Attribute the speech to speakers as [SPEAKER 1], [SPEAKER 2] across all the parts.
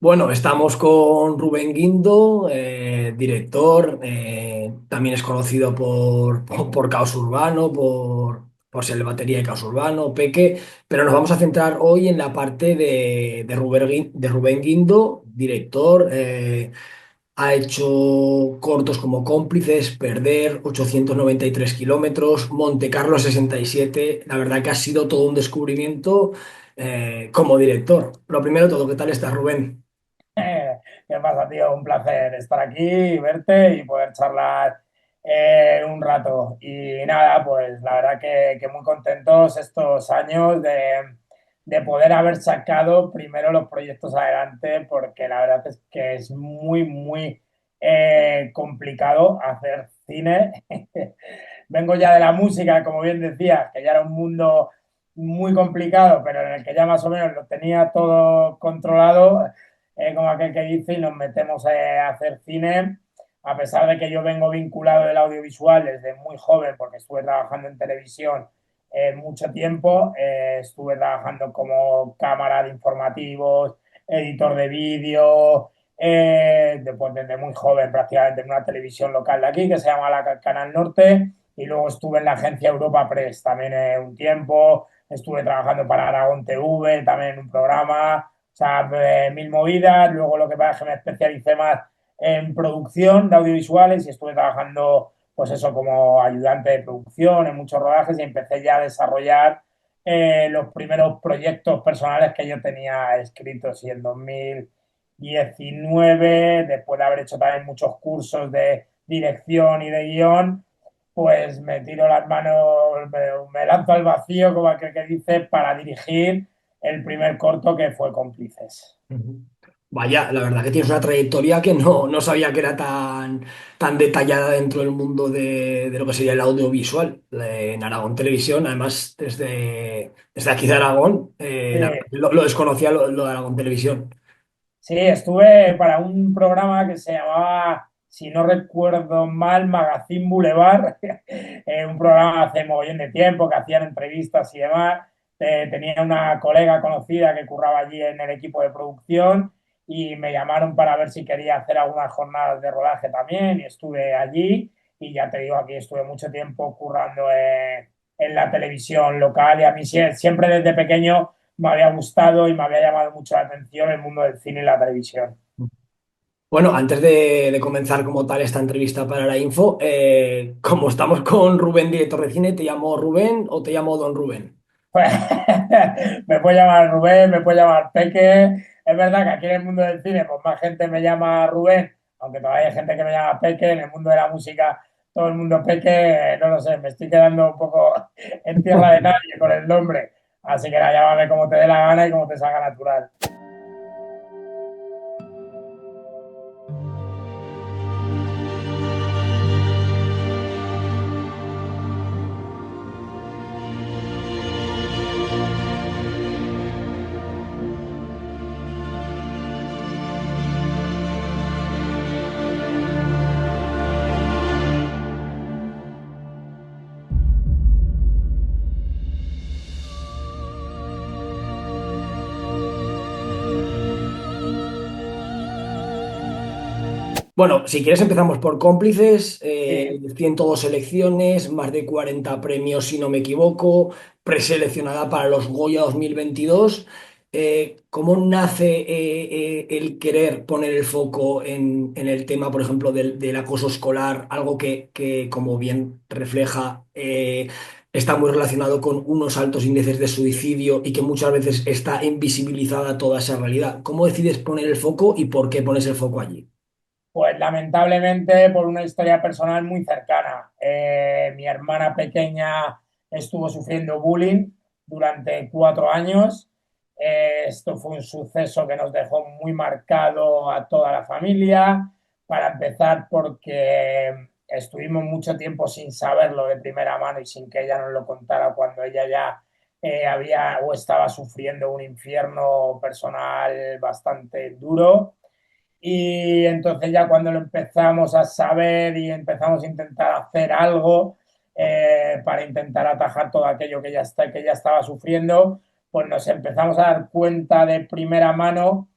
[SPEAKER 1] Bueno, estamos con Rubén Guindo, director, también es conocido por Caos Urbano, por ser el batería de Caos Urbano, Peque, pero nos vamos a centrar hoy en la parte de Rubén Guindo, director. Ha hecho cortos como Cómplices, Perder, 893 kilómetros, Monte Carlo 67. La verdad que ha sido todo un descubrimiento como director. Lo primero de todo, ¿qué tal estás, Rubén?
[SPEAKER 2] ¿Qué pasa, tío? Un placer estar aquí, verte y poder charlar un rato. Y nada, pues la verdad que muy contentos estos años de poder haber sacado primero los proyectos adelante, porque la verdad es que es muy complicado hacer cine. Vengo ya de la música, como bien decías, que ya era un mundo muy complicado, pero en el que ya más o menos lo tenía todo controlado, como aquel que dice, y nos metemos a hacer cine, a pesar de que yo vengo vinculado del audiovisual desde muy joven, porque estuve trabajando en televisión mucho tiempo, estuve trabajando como cámara de informativos, editor de vídeo, después desde muy joven prácticamente en una televisión local de aquí que se llama la Canal Norte, y luego estuve en la agencia Europa Press también un tiempo, estuve trabajando para Aragón TV también en un programa, o sea, mil movidas. Luego lo que pasa es que me especialicé más en producción de audiovisuales y estuve trabajando, pues eso, como ayudante de producción en muchos rodajes y empecé ya a desarrollar los primeros proyectos personales que yo tenía escritos. Y en 2019, después de haber hecho también muchos cursos de dirección y de guión, pues me tiro las manos, me lanzo al vacío, como aquel que dice, para dirigir el primer corto que fue Cómplices.
[SPEAKER 1] Ujú. Vaya, la verdad que tienes una trayectoria que no sabía que era tan detallada dentro del mundo de lo que sería el audiovisual en Aragón Televisión. Además, desde aquí de Aragón,
[SPEAKER 2] Sí,
[SPEAKER 1] lo desconocía lo de Aragón Televisión.
[SPEAKER 2] sí, estuve para un programa que se llamaba, si no recuerdo mal, Magazine Boulevard, un programa hace mogollón de tiempo que hacían entrevistas y demás. Tenía una colega conocida que curraba allí en el equipo de producción y me llamaron para ver si quería hacer algunas jornadas de rodaje también, y estuve allí. Y ya te digo, aquí estuve mucho tiempo currando en la televisión local, y a mí siempre desde pequeño me había gustado y me había llamado mucho la atención el mundo del cine y la televisión.
[SPEAKER 1] Bueno, antes de comenzar como tal esta entrevista para la info, como estamos con Rubén, director de cine, ¿te llamo Rubén o te llamo Don Rubén?
[SPEAKER 2] Pues, me puede llamar Rubén, me puede llamar Peque. Es verdad que aquí en el mundo del cine, pues más gente me llama Rubén, aunque todavía hay gente que me llama Peque. En el mundo de la música, todo el mundo Peque, no lo sé, me estoy quedando un poco en tierra de nadie con el nombre. Así que nada, llámame como te dé la gana y como te salga natural.
[SPEAKER 1] Bueno, si quieres empezamos por Cómplices,
[SPEAKER 2] Sí.
[SPEAKER 1] 102 selecciones, más de 40 premios si no me equivoco, preseleccionada para los Goya 2022. ¿Cómo nace el querer poner el foco en el tema, por ejemplo, del acoso escolar, algo que, como bien refleja, está muy relacionado con unos altos índices de suicidio y que muchas veces está invisibilizada toda esa realidad? ¿Cómo decides poner el foco y por qué pones el foco allí?
[SPEAKER 2] Pues lamentablemente por una historia personal muy cercana. Mi hermana pequeña estuvo sufriendo bullying durante 4 años. Esto fue un suceso que nos dejó muy marcado a toda la familia. Para empezar, porque estuvimos mucho tiempo sin saberlo de primera mano y sin que ella nos lo contara, cuando ella ya había o estaba sufriendo un infierno personal bastante duro. Y entonces ya cuando lo empezamos a saber y empezamos a intentar hacer algo para intentar atajar todo aquello que ya estaba sufriendo, pues nos empezamos a dar cuenta de primera mano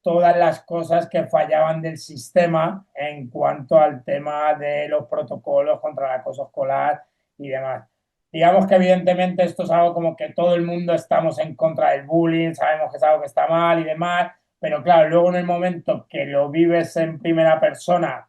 [SPEAKER 2] todas las cosas que fallaban del sistema en cuanto al tema de los protocolos contra el acoso escolar y demás. Digamos que evidentemente esto es algo como que todo el mundo estamos en contra del bullying, sabemos que es algo que está mal y demás, pero claro, luego en el momento que lo vives en primera persona,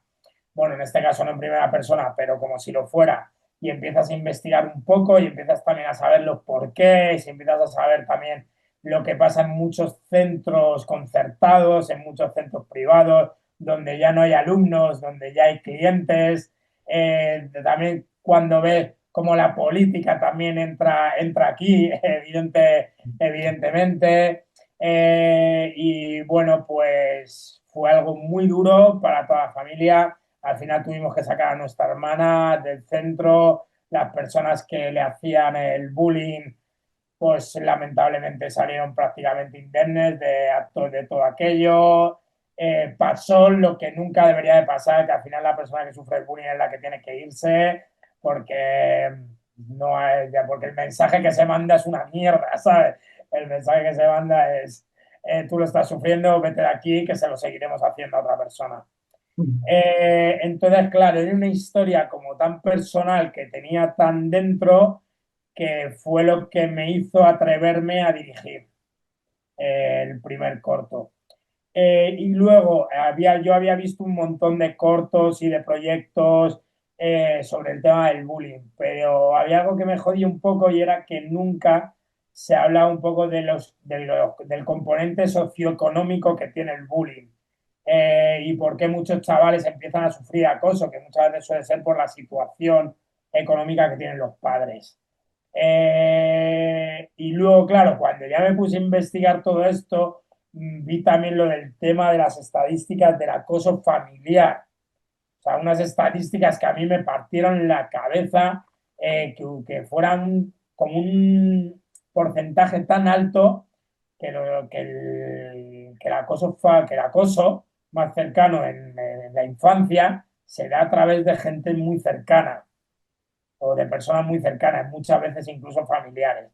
[SPEAKER 2] bueno, en este caso no en primera persona, pero como si lo fuera, y empiezas a investigar un poco y empiezas también a saber los porqués y empiezas a saber también lo que pasa en muchos centros concertados, en muchos centros privados, donde ya no hay alumnos, donde ya hay clientes. También cuando ves cómo la política también entra aquí, evidentemente. Y bueno, pues fue algo muy duro para toda la familia. Al final tuvimos que sacar a nuestra hermana del centro. Las personas que le hacían el bullying pues lamentablemente salieron prácticamente indemnes de todo aquello. Pasó lo que nunca debería de pasar, que al final la persona que sufre el bullying es la que tiene que irse, porque, no hay, porque el mensaje que se manda es una mierda, ¿sabes? El mensaje que se manda es, tú lo estás sufriendo, vete de aquí, que se lo seguiremos haciendo a otra persona. Entonces, claro, era una historia como tan personal que tenía tan dentro que fue lo que me hizo atreverme a dirigir el primer corto. Y luego yo había visto un montón de cortos y de proyectos sobre el tema del bullying, pero había algo que me jodía un poco y era que nunca se hablaba un poco del componente socioeconómico que tiene el bullying. Y por qué muchos chavales empiezan a sufrir acoso, que muchas veces suele ser por la situación económica que tienen los padres. Y luego, claro, cuando ya me puse a investigar todo esto, vi también lo del tema de las estadísticas del acoso familiar. O sea, unas estadísticas que a mí me partieron la cabeza, que fueran como un porcentaje tan alto que el acoso más cercano en la infancia se da a través de gente muy cercana o de personas muy cercanas, muchas veces incluso familiares.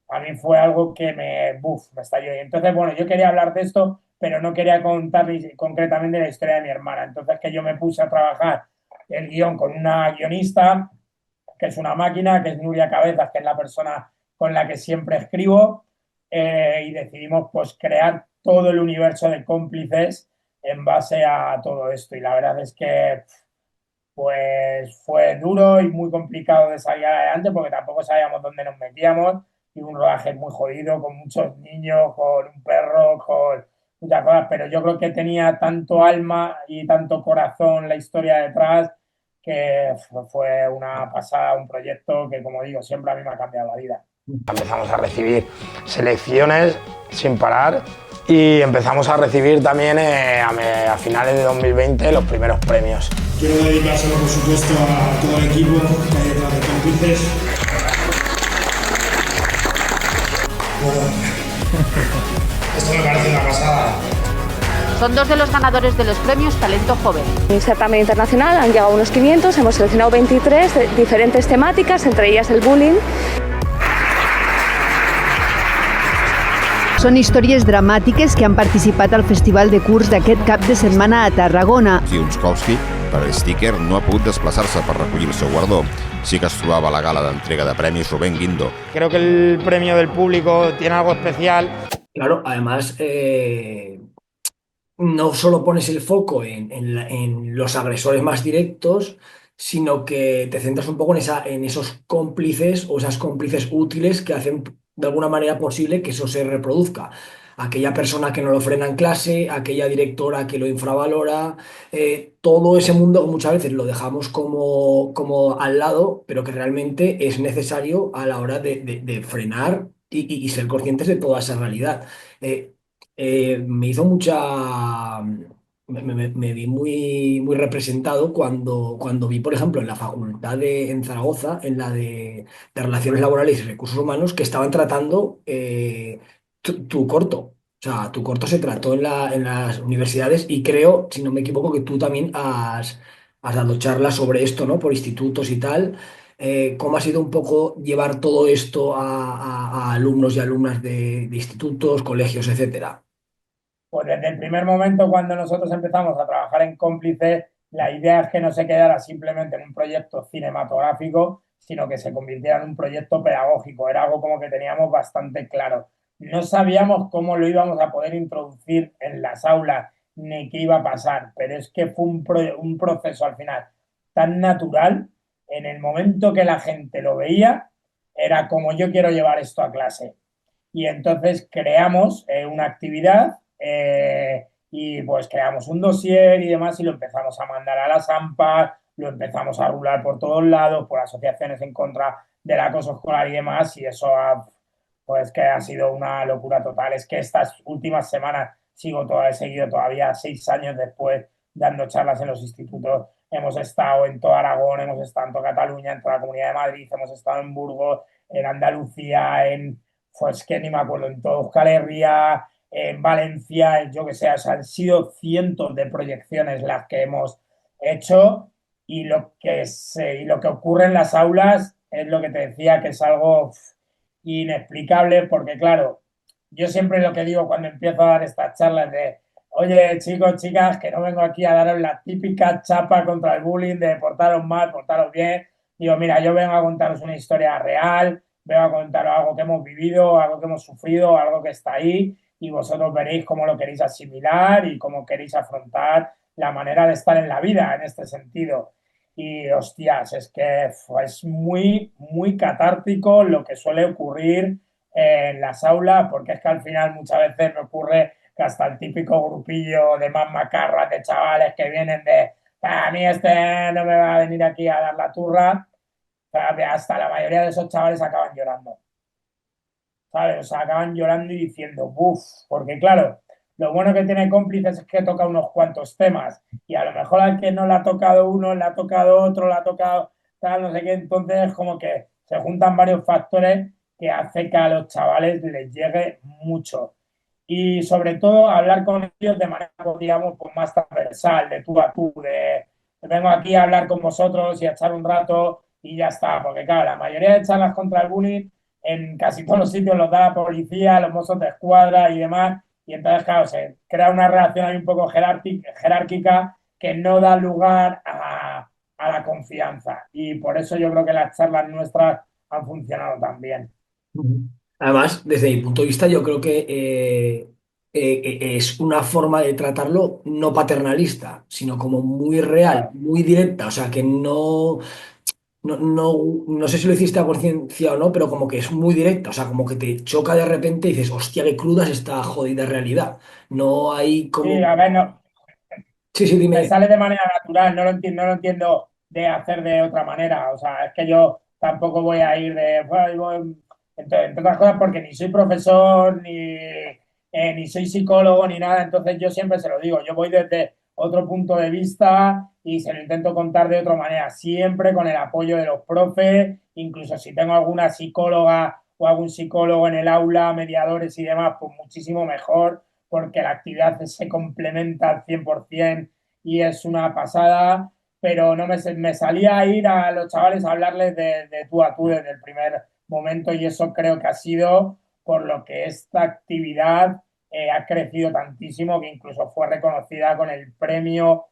[SPEAKER 2] A mí fue algo que me estalló. Y entonces, bueno, yo quería hablar de esto, pero no quería contar concretamente la historia de mi hermana. Entonces, que yo me puse a trabajar el guión con una guionista, que es una máquina, que es Nuria Cabezas, que es la persona con la que siempre escribo, y decidimos pues crear todo el universo de cómplices en base a todo esto. Y la verdad es que pues fue duro y muy complicado de salir adelante porque tampoco sabíamos dónde nos metíamos y un rodaje muy jodido con muchos niños, con un perro, con muchas cosas, pero yo creo que tenía tanto alma y tanto corazón la historia detrás que fue una pasada, un proyecto que, como digo, siempre a mí me ha cambiado la vida.
[SPEAKER 3] Empezamos a recibir selecciones sin parar y empezamos a recibir también a finales de 2020 los primeros premios.
[SPEAKER 4] Quiero dedicárselo, por supuesto, a todo el equipo que hay detrás de Cómplices. Esto me parece una pasada.
[SPEAKER 5] Son dos de los ganadores de los premios Talento Joven.
[SPEAKER 6] Un certamen internacional, han llegado unos 500, hemos seleccionado 23 de diferentes temáticas, entre ellas el bullying.
[SPEAKER 7] Són històries dramàtiques que han participat al Festival de Curs d'aquest cap de setmana a Tarragona.
[SPEAKER 8] Tsiolkovski, per sticker, no ha pogut desplaçar-se per recollir el seu guardó. Sí que es trobava a la gala d'entrega de premis Rubén Guindo.
[SPEAKER 3] Creo que el premio del público tiene algo especial.
[SPEAKER 1] Claro, además, no solo pones el foco en los agresores más directos, sino que te centras un poco en esos cómplices o esas cómplices útiles que hacen de alguna manera posible que eso se reproduzca. Aquella persona que no lo frena en clase, aquella directora que lo infravalora, todo ese mundo que muchas veces lo dejamos como al lado, pero que realmente es necesario a la hora de frenar y ser conscientes de toda esa realidad. Eh, Me hizo mucha... Me vi muy representado cuando vi, por ejemplo, en la facultad en Zaragoza, en la de Relaciones Laborales y Recursos Humanos, que estaban tratando tu corto. O sea, tu corto se trató en las universidades y creo, si no me equivoco, que tú también has dado charlas sobre esto, ¿no? Por institutos y tal. ¿Cómo ha sido un poco llevar todo esto a alumnos y alumnas de institutos, colegios, etcétera?
[SPEAKER 2] Pues desde el primer momento cuando nosotros empezamos a trabajar en Cómplices, la idea es que no se quedara simplemente en un proyecto cinematográfico, sino que se convirtiera en un proyecto pedagógico. Era algo como que teníamos bastante claro. No sabíamos cómo lo íbamos a poder introducir en las aulas ni qué iba a pasar, pero es que fue un proceso al final tan natural. En el momento que la gente lo veía, era como yo quiero llevar esto a clase. Y entonces creamos una actividad y pues creamos un dossier y demás y lo empezamos a mandar a las AMPAs, lo empezamos a rular por todos lados, por asociaciones en contra del acoso escolar y demás, y eso pues que ha sido una locura total. Es que estas últimas semanas he seguido todavía 6 años después dando charlas en los institutos. Hemos estado en toda Aragón, hemos estado en toda Cataluña, en toda la Comunidad de Madrid, hemos estado en Burgos, en Andalucía, pues que ni me acuerdo, en todo Euskal Herria, en Valencia, yo que sé, o sea, han sido cientos de proyecciones las que hemos hecho y lo que ocurre en las aulas es lo que te decía, que es algo inexplicable, porque claro, yo siempre lo que digo cuando empiezo a dar estas charlas de, oye, chicos, chicas, que no vengo aquí a daros la típica chapa contra el bullying de portaros mal, portaros bien. Digo, mira, yo vengo a contaros una historia real, vengo a contaros algo que hemos vivido, algo que hemos sufrido, algo que está ahí, y vosotros veréis cómo lo queréis asimilar y cómo queréis afrontar la manera de estar en la vida en este sentido. Y hostias, es que es muy, muy catártico lo que suele ocurrir en las aulas, porque es que al final muchas veces me ocurre que hasta el típico grupillo de más macarras de chavales que vienen de a mí este no me va a venir aquí a dar la turra, hasta la mayoría de esos chavales acaban llorando, ¿sabes? O sea, acaban llorando y diciendo, buf, porque claro, lo bueno que tiene Cómplices es que toca unos cuantos temas y a lo mejor al que no le ha tocado uno, le ha tocado otro, le ha tocado tal, no sé qué, entonces es como que se juntan varios factores que hace que a los chavales les llegue mucho. Y sobre todo hablar con ellos de manera, digamos, pues más transversal, de tú a tú, de vengo aquí a hablar con vosotros y a echar un rato y ya está, porque claro, la mayoría de charlas contra el bullying en casi todos los sitios los da la policía, los mozos de escuadra y demás, y entonces, claro, se crea una relación ahí un poco jerárquica que no da lugar a la confianza. Y por eso yo creo que las charlas nuestras han funcionado tan bien.
[SPEAKER 1] Además, desde mi punto de vista, yo creo que es una forma de tratarlo no paternalista, sino como muy real,
[SPEAKER 2] Claro.
[SPEAKER 1] muy directa. O sea, que no sé si lo hiciste a conciencia o no, pero como que es muy directa. O sea, como que te choca de repente y dices, hostia, qué cruda es esta jodida realidad. No hay
[SPEAKER 2] Sí,
[SPEAKER 1] como.
[SPEAKER 2] a ver, no,
[SPEAKER 1] Sí, sí,
[SPEAKER 2] me
[SPEAKER 1] dime.
[SPEAKER 2] sale de manera natural, no lo entiendo de hacer de otra manera. O sea, es que yo tampoco voy a ir de, entre otras cosas, porque ni soy profesor, ni soy psicólogo, ni nada. Entonces yo siempre se lo digo, yo voy desde otro punto de vista y se lo intento contar de otra manera, siempre con el apoyo de los profes, incluso si tengo alguna psicóloga o algún psicólogo en el aula, mediadores y demás, pues muchísimo mejor, porque la actividad se complementa al 100% y es una pasada, pero no me salía a ir a los chavales a hablarles de tú a tú desde el primer momento y eso creo que ha sido por lo que esta actividad ha crecido tantísimo que incluso fue reconocida con el premio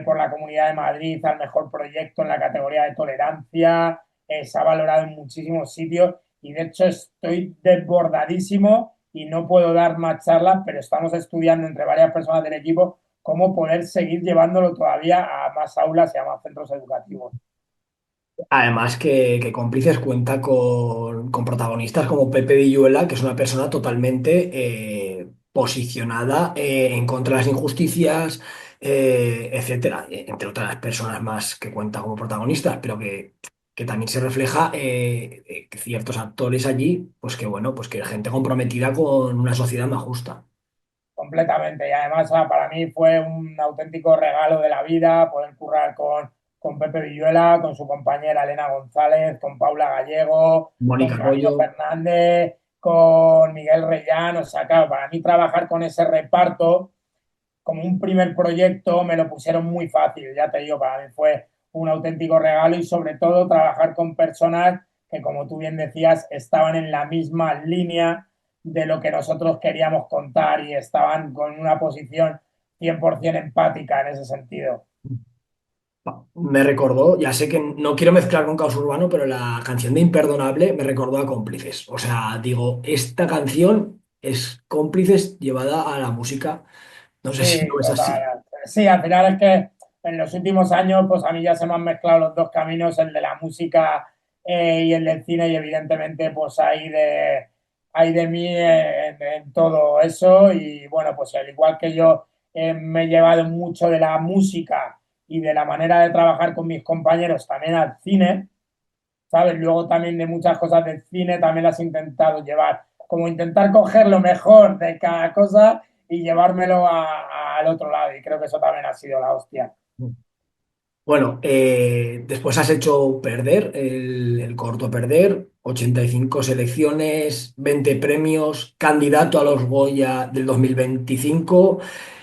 [SPEAKER 2] por la Comunidad de Madrid al mejor proyecto en la categoría de tolerancia, se ha valorado en muchísimos sitios y de hecho estoy desbordadísimo y no puedo dar más charlas, pero estamos estudiando entre varias personas del equipo cómo poder seguir llevándolo todavía a más aulas y a más centros educativos.
[SPEAKER 1] Además que Cómplices cuenta con protagonistas como Pepe Villuela, que es una persona totalmente posicionada en contra de las injusticias, etcétera, entre otras personas más que cuenta como protagonistas, pero que también se refleja ciertos actores allí, pues que bueno, pues que gente comprometida con una sociedad más justa.
[SPEAKER 2] Completamente. Y además para mí fue un auténtico regalo de la vida poder currar con Pepe Villuela, con su compañera Elena González, con Paula Gallego, con
[SPEAKER 1] Mónica
[SPEAKER 2] Franco
[SPEAKER 1] Arroyo.
[SPEAKER 2] Fernández, con Miguel Reyán. O sea, claro, para mí trabajar con ese reparto como un primer proyecto me lo pusieron muy fácil, ya te digo, para mí fue un auténtico regalo y sobre todo trabajar con personas que, como tú bien decías, estaban en la misma línea de lo que nosotros queríamos contar y estaban con una posición 100% empática en ese sentido.
[SPEAKER 1] Me recordó, ya sé que no quiero mezclar con Caos Urbano, pero la canción de Imperdonable me recordó a Cómplices. O sea, digo, esta canción es Cómplices llevada a la música. No sé si
[SPEAKER 2] Sí,
[SPEAKER 1] lo es así.
[SPEAKER 2] total. Sí, al final es que en los últimos años, pues a mí ya se me han mezclado los dos caminos, el de la música y el del cine, y evidentemente, pues hay de mí en todo eso. Y bueno, pues al igual que yo me he llevado mucho de la música y de la manera de trabajar con mis compañeros también al cine, ¿sabes? Luego también de muchas cosas del cine también las he intentado llevar, como intentar coger lo mejor de cada cosa y llevármelo al otro lado. Y creo que eso también ha sido la hostia.
[SPEAKER 1] Bueno, después has hecho Perder, el corto Perder, 85 selecciones, 20 premios, candidato a los Goya del 2025,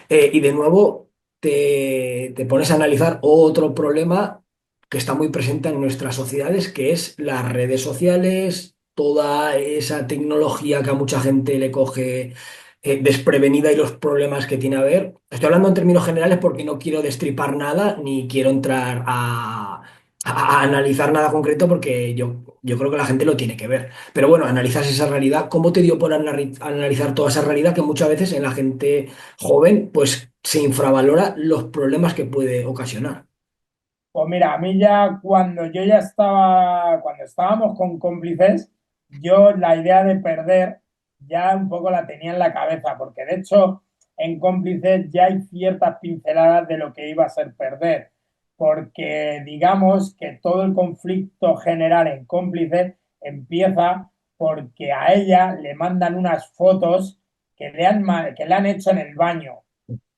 [SPEAKER 1] y de nuevo te pones a analizar otro problema que está muy presente en nuestras sociedades, que es las redes sociales, toda esa tecnología que a mucha gente le coge desprevenida y los problemas que tiene a ver. Estoy hablando en términos generales porque no quiero destripar nada ni quiero entrar a analizar nada concreto porque yo creo que la gente lo tiene que ver. Pero bueno, analizas esa realidad. ¿Cómo te dio por analizar toda esa realidad que muchas veces en la gente joven pues se infravalora los problemas que puede ocasionar?
[SPEAKER 2] Pues mira, a mí ya cuando yo ya estaba, cuando estábamos con Cómplices, yo la idea de perder ya un poco la tenía en la cabeza, porque de hecho en Cómplices ya hay ciertas pinceladas de lo que iba a ser perder, porque digamos que todo el conflicto general en Cómplices empieza porque a ella le mandan unas fotos que le han hecho en el baño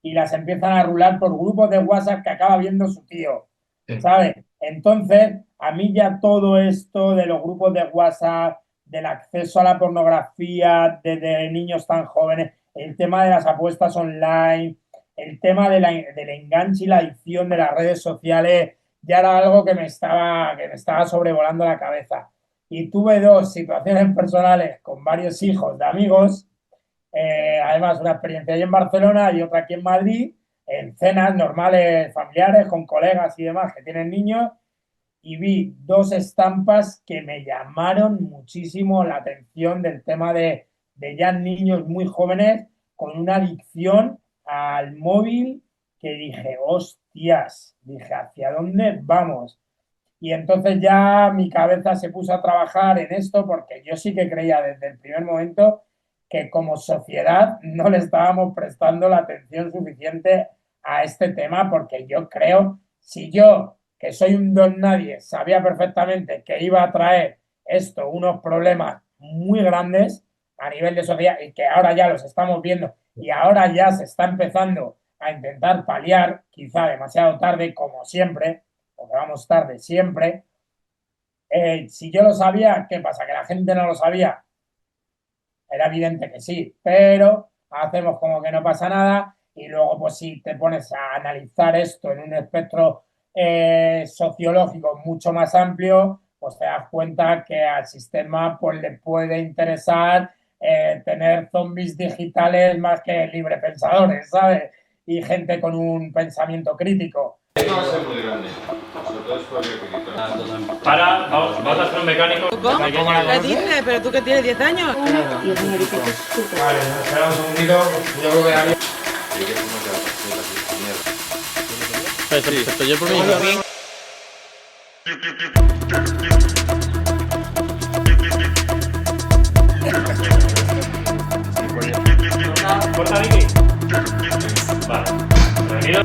[SPEAKER 2] y las empiezan a rular por grupos de WhatsApp que acaba viendo su tío.
[SPEAKER 1] Sí.
[SPEAKER 2] ¿Sabes? Entonces, a mí ya todo esto de los grupos de WhatsApp, del acceso a la pornografía desde niños tan jóvenes, el tema de las apuestas online, el tema del enganche y la adicción de las redes sociales, ya era algo que me estaba sobrevolando la cabeza. Y tuve dos situaciones personales con varios hijos de amigos, además una experiencia ahí en Barcelona y otra aquí en Madrid, en cenas normales, familiares, con colegas y demás que tienen niños, y vi dos estampas que me llamaron muchísimo la atención del tema de ya niños muy jóvenes con una adicción al móvil que dije, hostias, dije, ¿hacia dónde vamos? Y entonces ya mi cabeza se puso a trabajar en esto porque yo sí que creía desde el primer momento que como sociedad no le estábamos prestando la atención suficiente a este tema, porque yo creo, si yo, que soy un don nadie, sabía perfectamente que iba a traer esto unos problemas muy grandes a nivel de sociedad y que ahora ya los estamos viendo y ahora ya se está empezando a intentar paliar, quizá demasiado tarde, como siempre, porque vamos tarde siempre. Si yo lo sabía, ¿qué pasa? ¿Que la gente no lo sabía? Era evidente que sí, pero hacemos como que no pasa nada y luego pues si te pones a analizar esto en un espectro sociológico mucho más amplio, pues te das cuenta que al sistema pues le puede interesar tener zombies digitales más que librepensadores, ¿sabes? Y gente con un pensamiento crítico.
[SPEAKER 9] Esto va a ser muy grande. Nosotros podría
[SPEAKER 10] Para, vamos a hacer un mecánico.
[SPEAKER 11] ¿Cómo? ¿Qué dices? ¿Pero tú que tienes 10 años?
[SPEAKER 3] Vale, espera un segundito. Yo creo que había...
[SPEAKER 10] Perfecto, yo por mí. ¿Corta, Vicky? Vale. Bienvenido.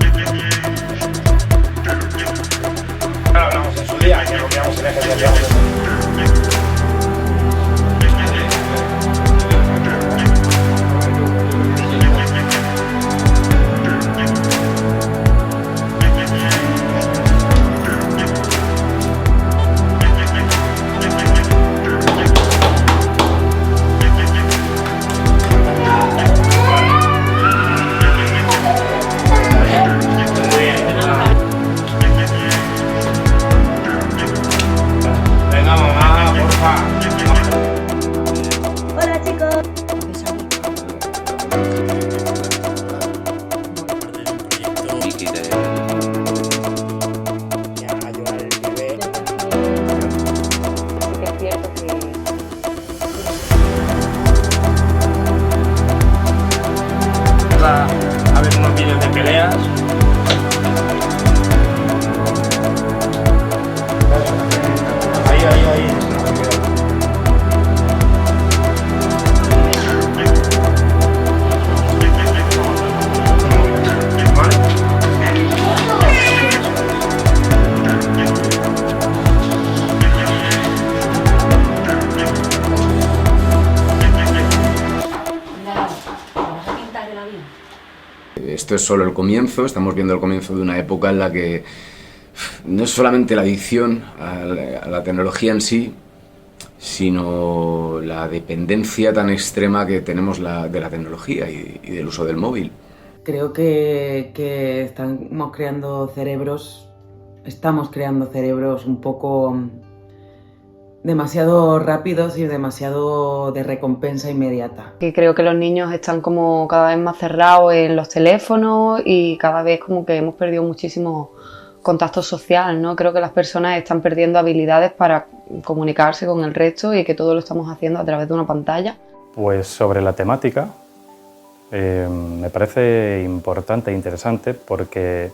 [SPEAKER 3] Claro, hablamos en su día, que rompíamos el eje de
[SPEAKER 12] esto es solo el comienzo, estamos viendo el comienzo de una época en la que no es solamente la adicción a la tecnología en sí, sino la dependencia tan extrema que tenemos de la tecnología y del uso del móvil.
[SPEAKER 11] Creo que estamos creando cerebros un poco demasiado rápidos y demasiado de recompensa inmediata.
[SPEAKER 6] Y creo que los niños están como cada vez más cerrados en los teléfonos y cada vez como que hemos perdido muchísimo contacto social, ¿no? Creo que las personas están perdiendo habilidades para comunicarse con el resto y que todo lo estamos haciendo a través de una pantalla.
[SPEAKER 13] Pues sobre la temática me parece importante e interesante porque,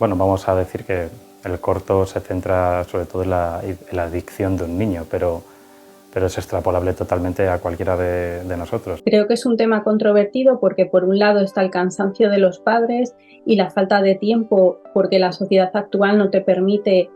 [SPEAKER 13] vamos a decir que el corto se centra sobre todo en la adicción de un niño, pero es extrapolable totalmente a cualquiera de nosotros.
[SPEAKER 14] Creo que es un tema controvertido porque por un lado está el cansancio de los padres y la falta de tiempo porque la sociedad actual no te permite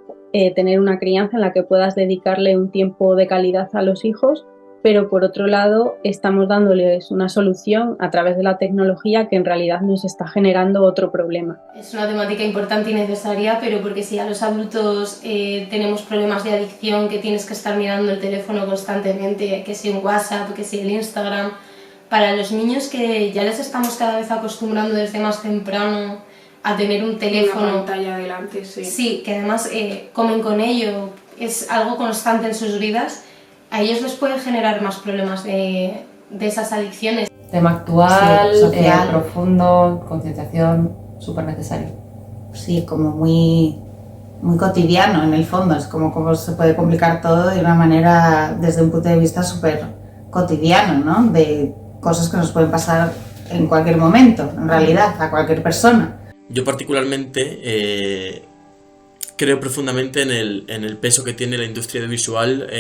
[SPEAKER 14] tener una crianza en la que puedas dedicarle un tiempo de calidad a los hijos, pero por otro lado estamos dándoles una solución a través de la tecnología que en realidad nos está generando otro problema.
[SPEAKER 15] Es una temática importante y necesaria, pero porque si ya los adultos tenemos problemas de adicción, que tienes que estar mirando el teléfono constantemente, que si un WhatsApp, que si el Instagram, para los niños que ya les estamos cada vez acostumbrando desde más temprano a tener un teléfono,
[SPEAKER 16] una pantalla delante, sí.
[SPEAKER 15] Sí, que además comen con ello, es algo constante en sus vidas, a ellos les puede generar más problemas de esas adicciones.
[SPEAKER 17] Tema actual,
[SPEAKER 18] sí, social,
[SPEAKER 17] profundo, concienciación, súper necesario.
[SPEAKER 18] Sí, como muy cotidiano en el fondo, es como se puede complicar todo de una manera, desde un punto de vista súper cotidiano, ¿no? De cosas que nos pueden pasar en cualquier momento, en realidad, a cualquier persona.
[SPEAKER 19] Yo particularmente creo profundamente en el peso que tiene la industria audiovisual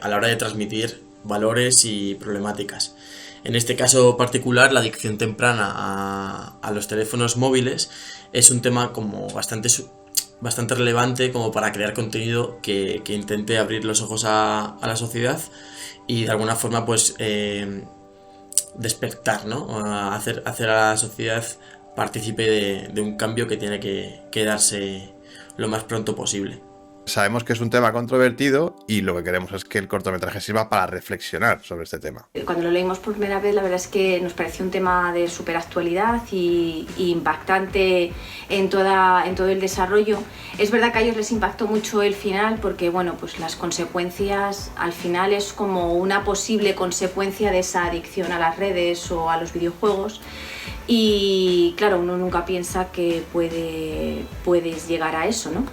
[SPEAKER 19] a la hora de transmitir valores y problemáticas. En este caso particular, la adicción temprana a los teléfonos móviles es un tema como bastante relevante como para crear contenido que intente abrir los ojos a la sociedad y de alguna forma pues despertar, ¿no? Hacer a la sociedad partícipe de un cambio que tiene que darse lo más pronto posible.
[SPEAKER 8] Sabemos que es un tema controvertido y lo que queremos es que el cortometraje sirva para reflexionar sobre este tema.
[SPEAKER 17] Cuando lo leímos por primera vez, la verdad es que nos pareció un tema de súper actualidad y impactante en todo el desarrollo. Es verdad que a ellos les impactó mucho el final porque, pues las consecuencias al final es como una posible consecuencia de esa adicción a las redes o a los videojuegos. Y claro, uno nunca piensa que puedes llegar a eso, ¿no?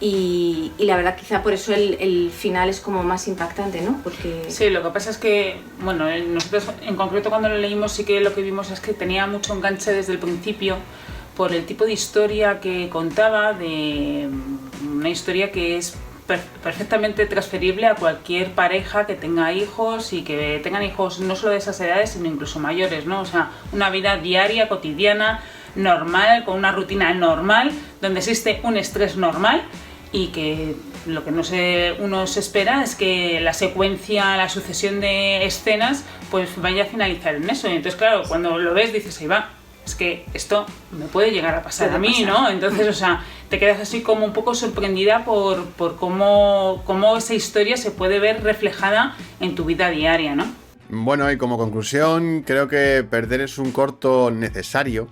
[SPEAKER 17] Y la verdad quizá por eso el final es como más impactante, ¿no? Porque...
[SPEAKER 16] Sí, lo que pasa es que, nosotros en concreto cuando lo leímos sí que lo que vimos es que tenía mucho enganche desde el principio por el tipo de historia que contaba, de una historia que es perfectamente transferible a cualquier pareja que tenga hijos y que tengan hijos no solo de esas edades sino incluso mayores, ¿no? O sea, una vida diaria, cotidiana, normal, con una rutina normal, donde existe un estrés normal y que lo que uno se espera es que la secuencia, la sucesión de escenas pues vaya a finalizar en eso. Y entonces claro, cuando lo ves dices, ahí va, es que esto me puede llegar a pasar a mí, ¿no? Entonces, o sea, te quedas así como un poco sorprendida por cómo esa historia se puede ver reflejada en tu vida diaria, ¿no?
[SPEAKER 8] Bueno, y como conclusión, creo que Perder es un corto necesario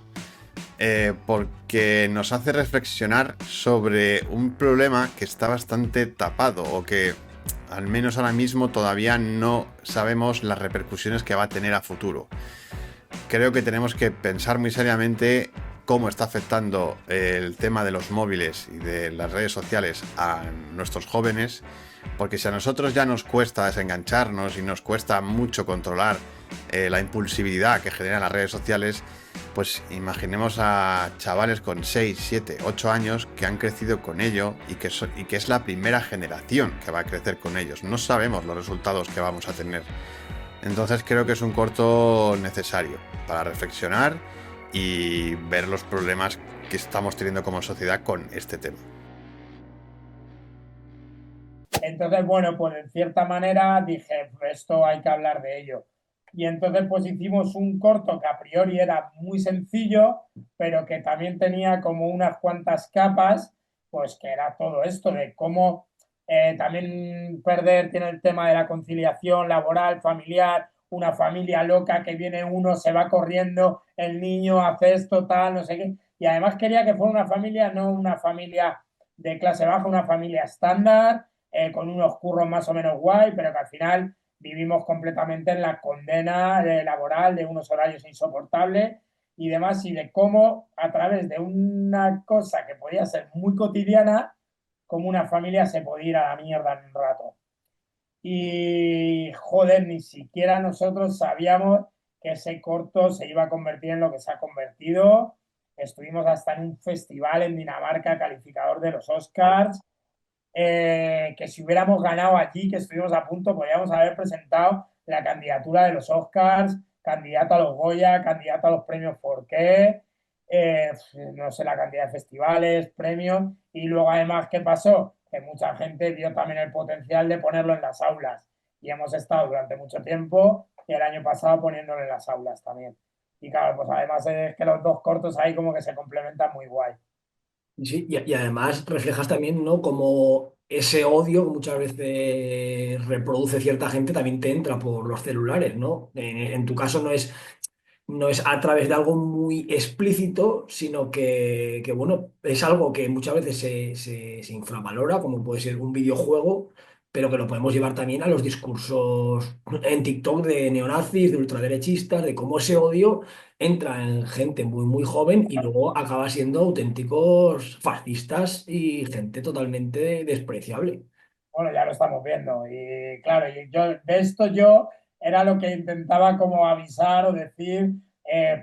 [SPEAKER 8] porque nos hace reflexionar sobre un problema que está bastante tapado o que al menos ahora mismo todavía no sabemos las repercusiones que va a tener a futuro. Creo que tenemos que pensar muy seriamente cómo está afectando el tema de los móviles y de las redes sociales a nuestros jóvenes, porque si a nosotros ya nos cuesta desengancharnos y nos cuesta mucho controlar la impulsividad que generan las redes sociales, pues imaginemos a chavales con 6, 7, 8 años que han crecido con ello y que es la primera generación que va a crecer con ellos. No sabemos los resultados que vamos a tener. Entonces creo que es un corto necesario para reflexionar y ver los problemas que estamos teniendo como sociedad con este tema.
[SPEAKER 2] Entonces, pues en cierta manera dije, esto hay que hablar de ello. y entonces pues hicimos un corto que a priori era muy sencillo, pero que también tenía como unas cuantas capas, pues que era todo esto de cómo también Perder tiene el tema de la conciliación laboral, familiar, una familia loca que viene uno, se va corriendo, el niño hace esto, tal, no sé qué. Y además quería que fuera una familia, no una familia de clase baja, una familia estándar, con unos curros más o menos guay, pero que al final vivimos completamente en la condena laboral de unos horarios insoportables y demás, y de cómo a través de una cosa que podía ser muy cotidiana, como una familia se podía ir a la mierda en un rato. Y joder, ni siquiera nosotros sabíamos que ese corto se iba a convertir en lo que se ha convertido. Estuvimos hasta en un festival en Dinamarca, calificador de los Oscars, que si hubiéramos ganado allí, que estuvimos a punto, podríamos haber presentado la candidatura de los Oscars, candidato a los Goya, candidato a los premios Forqué, no sé, la cantidad de festivales, premios, y luego además, ¿qué pasó? Que mucha gente vio también el potencial de ponerlo en las aulas, y hemos estado durante mucho tiempo, y el año pasado poniéndolo en las aulas también. Y claro, pues además es que los dos cortos ahí como que se complementan muy guay.
[SPEAKER 1] Sí, y además reflejas también, ¿no? Como ese odio que muchas veces reproduce cierta gente también te entra por los celulares, ¿no? En tu caso no es a través de algo muy explícito, sino bueno, es algo que muchas veces se infravalora, como puede ser un videojuego, pero que lo podemos llevar también a los discursos en TikTok de neonazis, de ultraderechistas, de cómo ese odio entra en gente muy, muy joven y luego acaba siendo auténticos fascistas y gente totalmente despreciable.
[SPEAKER 2] Bueno, ya lo estamos viendo. Y claro, de esto yo era lo que intentaba como avisar o decir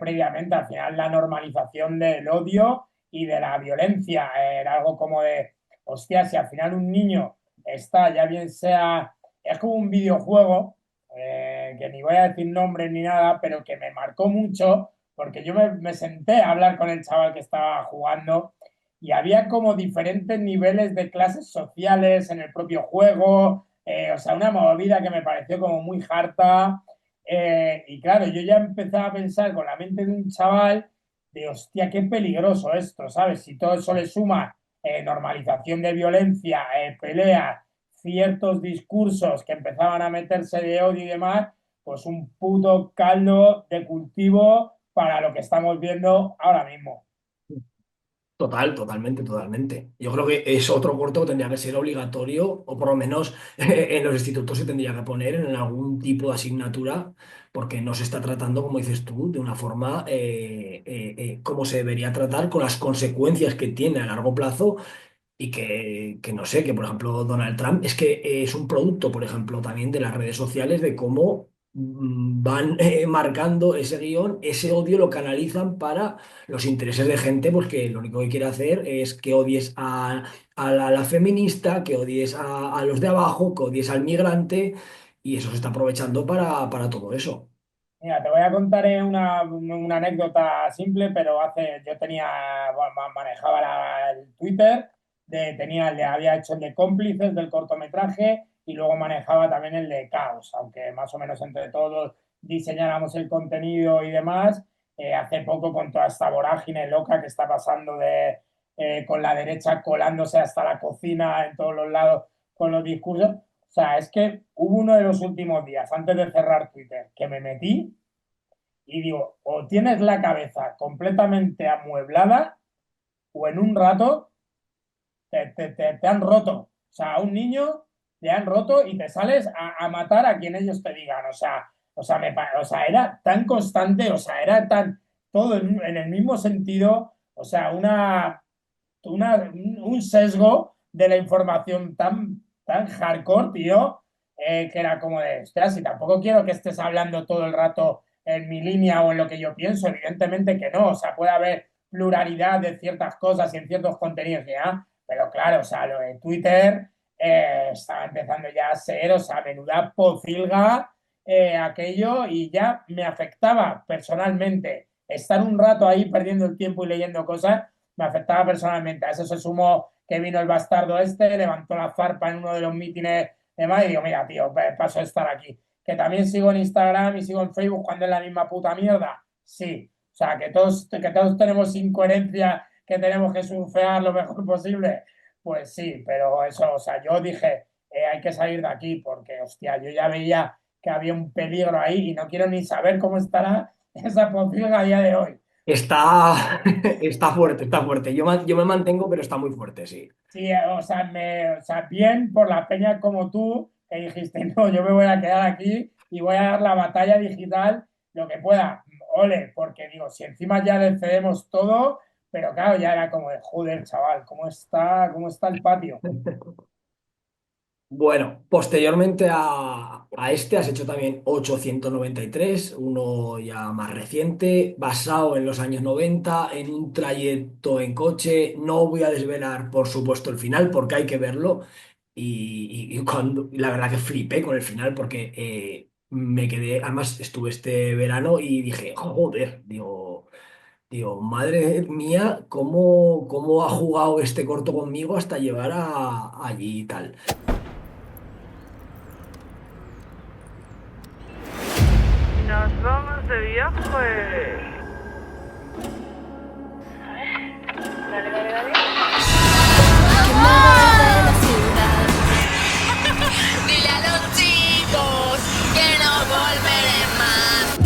[SPEAKER 2] previamente. Al final, la normalización del odio y de la violencia era algo como de, hostia, si al final un niño está, ya bien sea, es como un videojuego, que ni voy a decir nombres ni nada, pero que me marcó mucho porque yo me senté a hablar con el chaval que estaba jugando y había como diferentes niveles de clases sociales en el propio juego, o sea, una movida que me pareció como muy harta. Y claro, yo ya empezaba a pensar con la mente de un chaval de, hostia, qué peligroso esto, ¿sabes? Si todo eso le suma normalización de violencia, peleas, ciertos discursos que empezaban a meterse de odio y demás, pues un puto caldo de cultivo para lo que estamos viendo ahora mismo.
[SPEAKER 1] Totalmente, totalmente. Yo creo que es otro corto que tendría que ser obligatorio, o por lo menos en los institutos se tendría que poner en algún tipo de asignatura, porque no se está tratando, como dices tú, de una forma como se debería tratar, con las consecuencias que tiene a largo plazo y que no sé, que por ejemplo Donald Trump es que es un producto, por ejemplo, también de las redes sociales, de cómo van marcando ese guión, ese odio lo canalizan para los intereses de gente, porque lo único que quiere hacer es que odies a la feminista, que odies a los de abajo, que odies al migrante, y eso se está aprovechando para todo eso.
[SPEAKER 2] Mira, te voy a contar una anécdota simple, pero yo tenía, bueno, manejaba el Twitter, había hecho el de cómplices del cortometraje y luego manejaba también el de caos, aunque más o menos entre todos diseñáramos el contenido y demás. Hace poco con toda esta vorágine loca que está pasando con la derecha colándose hasta la cocina en todos los lados con los discursos. O sea, es que hubo uno de los últimos días, antes de cerrar Twitter, que me metí y digo, o tienes la cabeza completamente amueblada o en un rato te han roto. O sea, a un niño le han roto y te sales a matar a quien ellos te digan. O sea, era tan constante, o sea, era tan todo en el mismo sentido, o sea, un sesgo de la información tan hardcore, tío, que era como de, ostras, si tampoco quiero que estés hablando todo el rato en mi línea o en lo que yo pienso, evidentemente que no, o sea, puede haber pluralidad de ciertas cosas y en ciertos contenidos ya, pero claro, o sea, lo de Twitter estaba empezando ya a ser, o sea, menuda pocilga aquello y ya me afectaba personalmente estar un rato ahí perdiendo el tiempo y leyendo cosas, me afectaba personalmente. A eso se sumó que vino el bastardo este, levantó la farpa en uno de los mítines de Madrid y digo, mira, tío, paso de estar aquí. ¿Que también sigo en Instagram y sigo en Facebook cuando es la misma puta mierda? Sí. O sea, que todos tenemos incoherencia, que tenemos que surfear lo mejor posible. Pues sí, pero eso, o sea, yo dije, hay que salir de aquí porque, hostia, yo ya veía que había un peligro ahí y no quiero ni saber cómo estará esa pocilga a día de hoy.
[SPEAKER 1] Está, está fuerte, está fuerte. Yo me mantengo, pero está muy fuerte, sí.
[SPEAKER 2] Sí, o sea, bien por la peña como tú, que dijiste, no, yo me voy a quedar aquí y voy a dar la batalla digital lo que pueda. Ole, porque digo, si encima ya le cedemos todo, pero claro, ya era como de, joder, chaval, cómo está el patio?
[SPEAKER 1] Bueno, posteriormente a este has hecho también 893, uno ya más reciente, basado en los años 90, en un trayecto en coche. No voy a desvelar, por supuesto, el final porque hay que verlo. Y la verdad que flipé con el final porque me quedé, además estuve este verano y dije, joder, digo, madre mía, cómo ha jugado este corto conmigo hasta llegar allí y tal.
[SPEAKER 20] Nos vamos de viaje. Dale, dale, dale.
[SPEAKER 21] Dile a los chicos que no volveré más.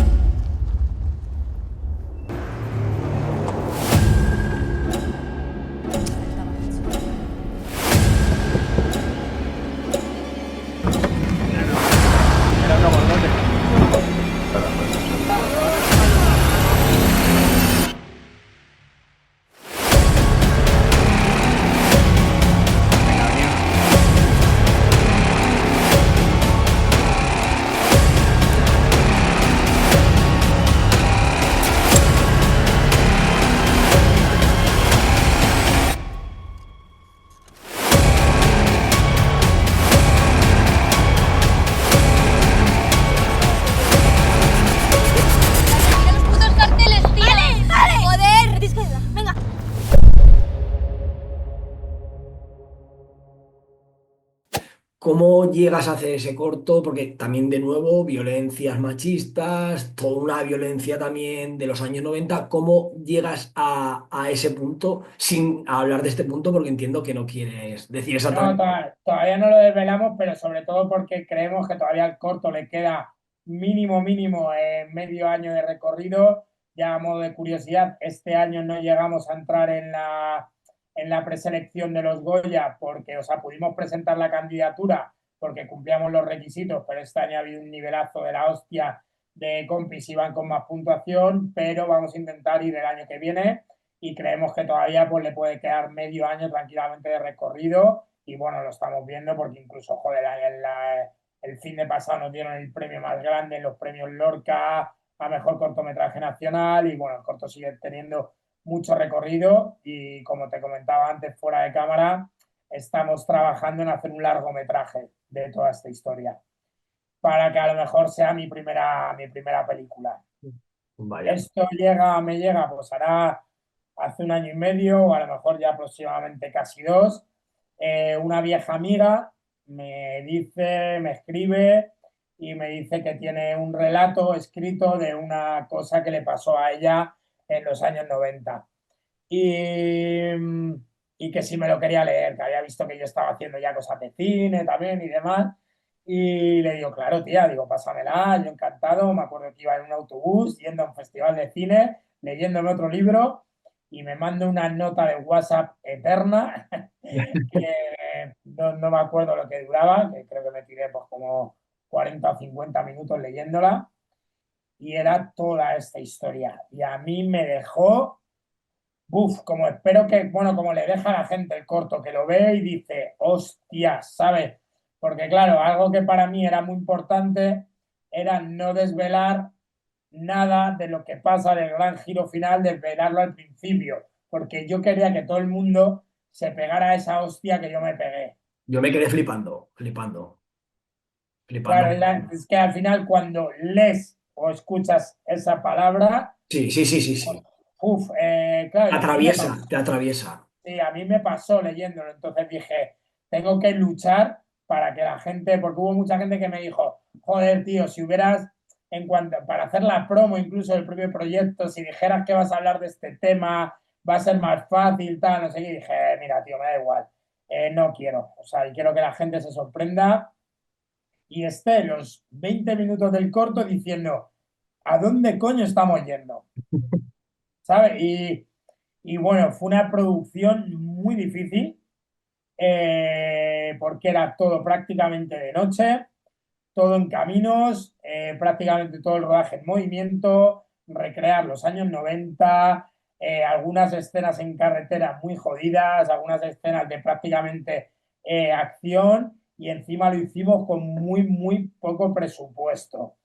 [SPEAKER 1] ¿Cómo llegas a hacer ese corto? Porque también, de nuevo, violencias machistas, toda una violencia también de los años 90. ¿Cómo llegas a ese punto sin hablar de este punto? Porque entiendo que no quieres decir
[SPEAKER 2] No,
[SPEAKER 1] exactamente.
[SPEAKER 2] todavía no lo desvelamos, pero sobre todo porque creemos que todavía al corto le queda mínimo medio año de recorrido. Ya a modo de curiosidad, este año no llegamos a entrar en la preselección de los Goya porque, o sea, pudimos presentar la candidatura porque cumplíamos los requisitos, pero este año ha habido un nivelazo de la hostia de compis y van con más puntuación, pero vamos a intentar ir el año que viene y creemos que todavía pues, le puede quedar medio año tranquilamente de recorrido y bueno, lo estamos viendo porque incluso, joder, el fin de pasado nos dieron el premio más grande en los premios Lorca a mejor cortometraje nacional y bueno, el corto sigue teniendo mucho recorrido y como te comentaba antes fuera de cámara, estamos trabajando en hacer un largometraje de toda esta historia para que a lo mejor sea mi primera película.
[SPEAKER 1] Vaya.
[SPEAKER 2] Esto me llega, pues hará hace un año y medio o a lo mejor ya aproximadamente casi dos. Una vieja amiga me escribe y me dice que tiene un relato escrito de una cosa que le pasó a ella en los años 90 y que sí me lo quería leer, que había visto que yo estaba haciendo ya cosas de cine también y demás. Y le digo, claro, tía, digo, pásamela, yo encantado. Me acuerdo que iba en un autobús yendo a un festival de cine, leyéndome otro libro y me manda una nota de WhatsApp eterna que no me acuerdo lo que duraba, que creo que me tiré pues como 40 o 50 minutos leyéndola y era toda esta historia. Y a mí me dejó, como espero que, bueno, como le deja a la gente el corto, que lo ve y dice, hostia, ¿sabes? Porque claro, algo que para mí era muy importante era no desvelar nada de lo que pasa del gran giro final, desvelarlo al principio, porque yo quería que todo el mundo se pegara a esa hostia que yo me pegué.
[SPEAKER 1] Yo me quedé flipando.
[SPEAKER 2] Claro, es que al final cuando lees o escuchas esa palabra,
[SPEAKER 1] Sí.
[SPEAKER 2] claro,
[SPEAKER 1] Te
[SPEAKER 2] y a mí me
[SPEAKER 1] atraviesa,
[SPEAKER 2] pasó.
[SPEAKER 1] te atraviesa.
[SPEAKER 2] Sí, a mí me pasó leyéndolo, entonces dije, tengo que luchar para que la gente, porque hubo mucha gente que me dijo, joder, tío, si hubieras, para hacer la promo incluso del propio proyecto, si dijeras que vas a hablar de este tema, va a ser más fácil, tal, no sé qué, y dije, mira, tío, me da igual, no quiero, o sea, y quiero que la gente se sorprenda y esté los 20 minutos del corto diciendo, ¿a dónde coño estamos yendo? ¿Sabes? Y bueno, fue una producción muy difícil, porque era todo prácticamente de noche, todo en caminos, prácticamente todo el rodaje en movimiento, recrear los años 90, algunas escenas en carretera muy jodidas, algunas escenas de prácticamente acción, y encima lo hicimos con muy poco presupuesto.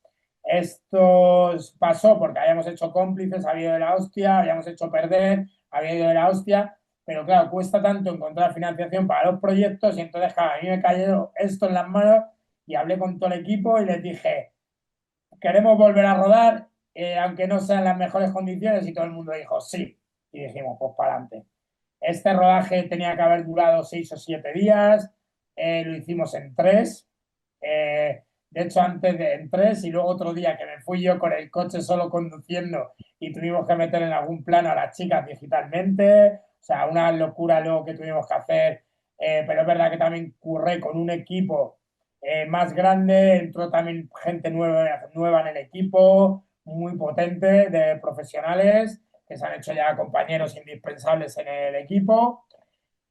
[SPEAKER 2] Esto pasó porque habíamos hecho Cómplices, había ido de la hostia, habíamos hecho Perder, había ido de la hostia, pero claro, cuesta tanto encontrar financiación para los proyectos y entonces, claro, a mí me cayó esto en las manos y hablé con todo el equipo y les dije, queremos volver a rodar, aunque no sean las mejores condiciones, y todo el mundo dijo sí. Y dijimos, pues para adelante. Este rodaje tenía que haber durado 6 o 7 días, lo hicimos en 3. De hecho, en 3, y luego otro día que me fui yo con el coche solo conduciendo y tuvimos que meter en algún plano a las chicas digitalmente. O sea, una locura luego que tuvimos que hacer, pero es verdad que también curré con un equipo más grande, entró también gente nueva en el equipo, muy potente, de profesionales, que se han hecho ya compañeros indispensables en el equipo.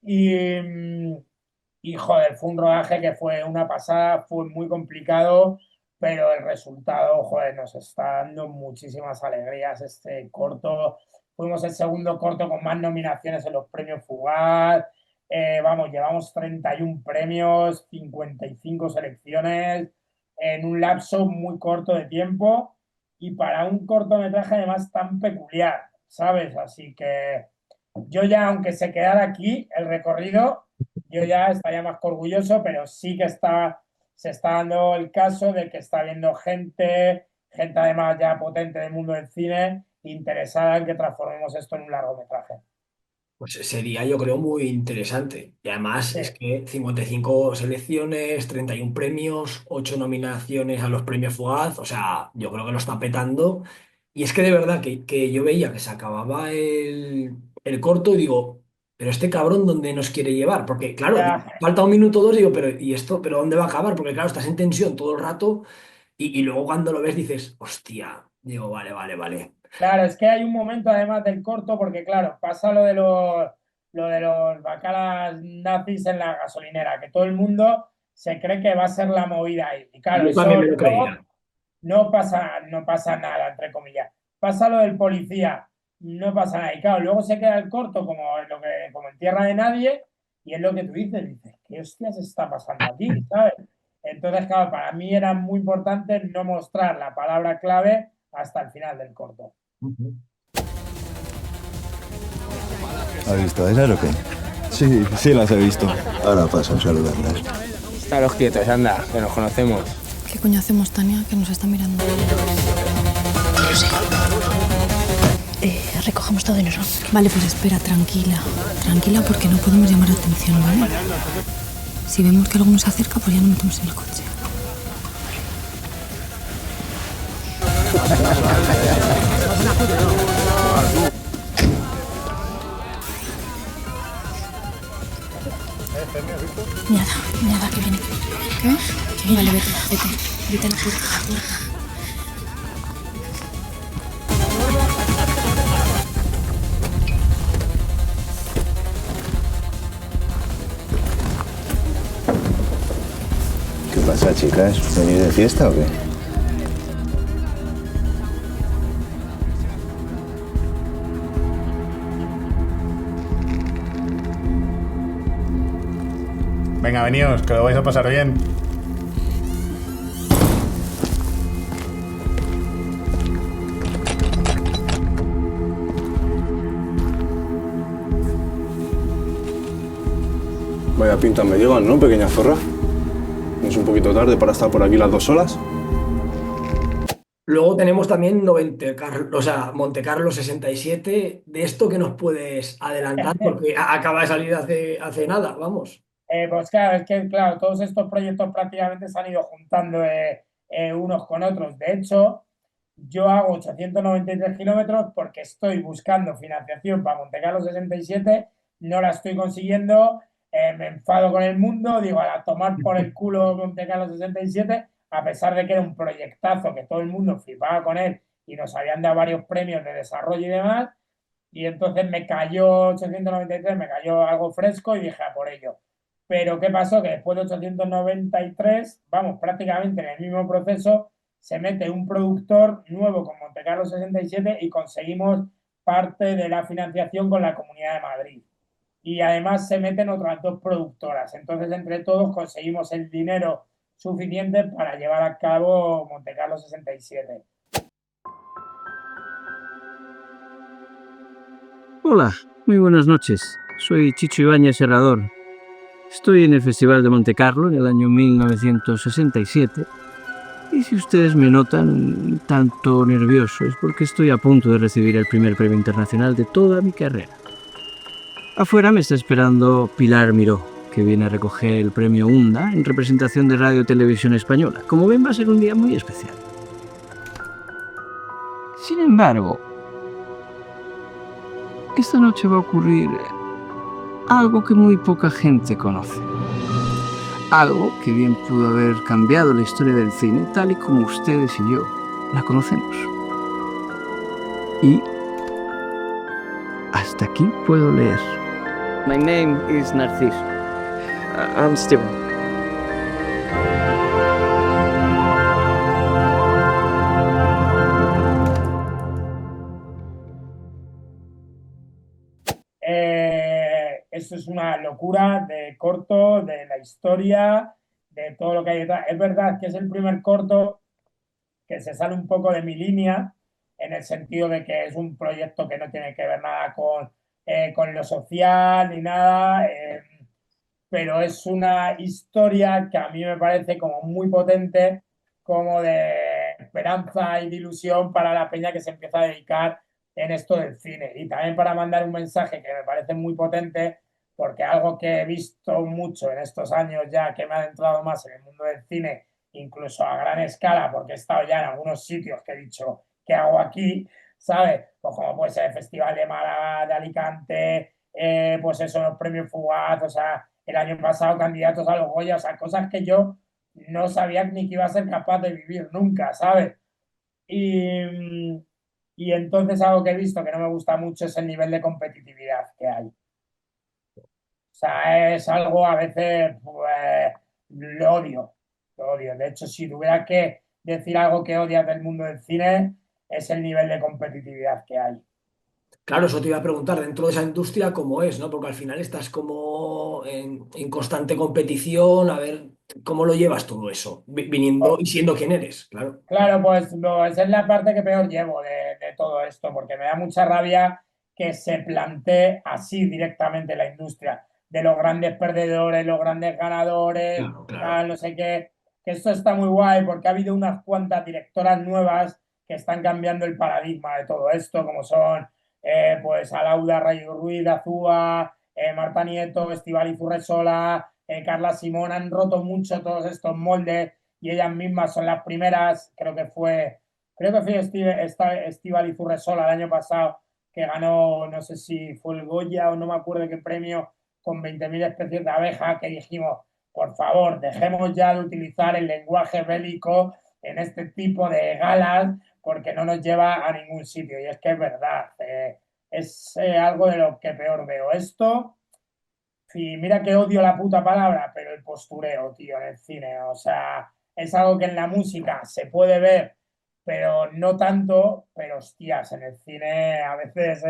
[SPEAKER 2] Y joder, fue un rodaje que fue una pasada, fue muy complicado, pero el resultado, joder, nos está dando muchísimas alegrías este corto. Fuimos el segundo corto con más nominaciones en los premios Fugaz. Vamos, llevamos 31 premios, 55 selecciones en un lapso muy corto de tiempo y para un cortometraje además tan peculiar, ¿sabes? Así que yo ya, aunque se quedara aquí el recorrido, yo ya estaría más que orgulloso, pero sí que se está dando el caso de que está habiendo gente además ya potente del mundo del cine, interesada en que transformemos esto en un largometraje.
[SPEAKER 1] Pues sería, yo creo, muy interesante. Y además es que 55 selecciones, 31 premios, 8 nominaciones a los premios Fugaz, o sea, yo creo que lo está petando. Y es que de verdad que yo veía que se acababa el corto y digo, pero este cabrón, ¿dónde nos quiere llevar? Porque claro, falta un minuto o dos, digo, pero ¿y esto? ¿Pero dónde va a acabar? Porque claro, estás en tensión todo el rato y luego cuando lo ves dices, hostia, digo, vale.
[SPEAKER 2] Claro, es que hay un momento además del corto, porque claro, pasa lo de los bacalas nazis en la gasolinera, que todo el mundo se cree que va a ser la movida ahí. Y claro,
[SPEAKER 1] Yo
[SPEAKER 2] eso
[SPEAKER 1] también me lo creía.
[SPEAKER 2] no pasa nada, entre comillas. Pasa lo del policía, no pasa nada. Y claro, luego se queda el corto como en tierra de nadie, y es lo que tú dices, ¿qué hostias está pasando aquí? ¿Sabes? Entonces, claro, para mí era muy importante no mostrar la palabra clave hasta el final del corto.
[SPEAKER 4] ¿Has visto esas o qué? Sí, las he visto. Ahora paso a saludarlas.
[SPEAKER 22] Estaros quietos, anda, que nos conocemos.
[SPEAKER 23] ¿Qué coño hacemos, Tania? Que nos está mirando. Recogemos todo y nos vamos. Vale, pues espera, tranquila. Tranquila porque no podemos llamar la atención, ¿vale? Si vemos que alguno se acerca, pues ya nos metemos en el coche. Nada, que viene. ¿Qué? Que viene. Vale, vete a la puerta.
[SPEAKER 4] ¿Qué pasa, chicas? ¿Venís de fiesta o qué?
[SPEAKER 24] Venga, veníos, que lo vais a pasar bien.
[SPEAKER 4] Vaya pinta me llevan, ¿no, pequeña zorra? Es un poquito tarde para estar por aquí las 2 horas.
[SPEAKER 1] Luego tenemos también Monte Carlo 67. De esto que nos puedes adelantar, porque acaba de salir hace nada, vamos.
[SPEAKER 2] Pues claro, es que claro, todos estos proyectos prácticamente se han ido juntando unos con otros. De hecho, yo hago 893 kilómetros porque estoy buscando financiación para Montecarlo 67, no la estoy consiguiendo, me enfado con el mundo, digo, a tomar por el culo Montecarlo 67, a pesar de que era un proyectazo que todo el mundo flipaba con él y nos habían dado varios premios de desarrollo y demás, y entonces me cayó 893, me cayó algo fresco y dije a por ello. Pero ¿qué pasó? Que después de 893, vamos, prácticamente en el mismo proceso, se mete un productor nuevo con Montecarlo 67 y conseguimos parte de la financiación con la Comunidad de Madrid. Y además se meten otras dos productoras. Entonces, entre todos conseguimos el dinero suficiente para llevar a cabo Montecarlo 67.
[SPEAKER 5] Hola, muy buenas noches. Soy Chicho Ibáñez Serrador. Estoy en el Festival de Montecarlo en el año 1967 y si ustedes me notan un tanto nervioso es porque estoy a punto de recibir el primer premio internacional de toda mi carrera. Afuera me está esperando Pilar Miró, que viene a recoger el premio UNDA en representación de Radio Televisión Española. Como ven, va a ser un día muy especial. Sin embargo, esta noche va a ocurrir algo que muy poca gente conoce. Algo que bien pudo haber cambiado la historia del cine tal y como ustedes y yo la conocemos. Y hasta aquí puedo leer. My name is Narciso. I'm Steven.
[SPEAKER 2] Esto es una locura de corto, de la historia, de todo lo que hay detrás. Es verdad que es el primer corto que se sale un poco de mi línea, en el sentido de que es un proyecto que no tiene que ver nada con lo social ni nada, pero es una historia que a mí me parece como muy potente, como de esperanza y de ilusión para la peña que se empieza a dedicar en esto del cine. Y también para mandar un mensaje que me parece muy potente, porque algo que he visto mucho en estos años ya que me ha adentrado más en el mundo del cine, incluso a gran escala, porque he estado ya en algunos sitios que he dicho, ¿qué hago aquí? ¿Sabes? Pues como puede ser el Festival de Málaga, de Alicante, pues eso, los premios Fugaz, o sea, el año pasado candidatos a los Goya, o sea, cosas que yo no sabía ni que iba a ser capaz de vivir nunca, ¿sabes? Y entonces algo que he visto que no me gusta mucho es el nivel de competitividad que hay. O sea, es algo a veces, pues, lo odio, lo odio. De hecho, si tuviera que decir algo que odias del mundo del cine, es el nivel de competitividad que hay.
[SPEAKER 1] Claro, eso te iba a preguntar, dentro de esa industria, ¿cómo es, no? Porque al final estás como en constante competición, a ver cómo lo llevas todo eso, viniendo y siendo quien eres, claro.
[SPEAKER 2] Claro, pues esa es la parte que peor llevo de todo esto, porque me da mucha rabia que se plantee así directamente la industria, de los grandes perdedores, los grandes ganadores, tal, no sé qué, que esto está muy guay porque ha habido unas cuantas directoras nuevas que están cambiando el paradigma de todo esto, como son pues Alauda Rayo Ruiz de Azúa, Marta Nieto, Estíbaliz Urresola, Carla Simón, han roto mucho todos estos moldes y ellas mismas son las primeras, creo que fue Estíbaliz Urresola el año pasado, que ganó, no sé si fue el Goya o no me acuerdo qué premio, con 20.000 especies de abeja, que dijimos, por favor, dejemos ya de utilizar el lenguaje bélico en este tipo de galas, porque no nos lleva a ningún sitio. Y es que es verdad, es algo de lo que peor veo. Esto, y mira que odio la puta palabra, pero el postureo, tío, en el cine. O sea, es algo que en la música se puede ver, pero no tanto, pero hostias, en el cine a veces,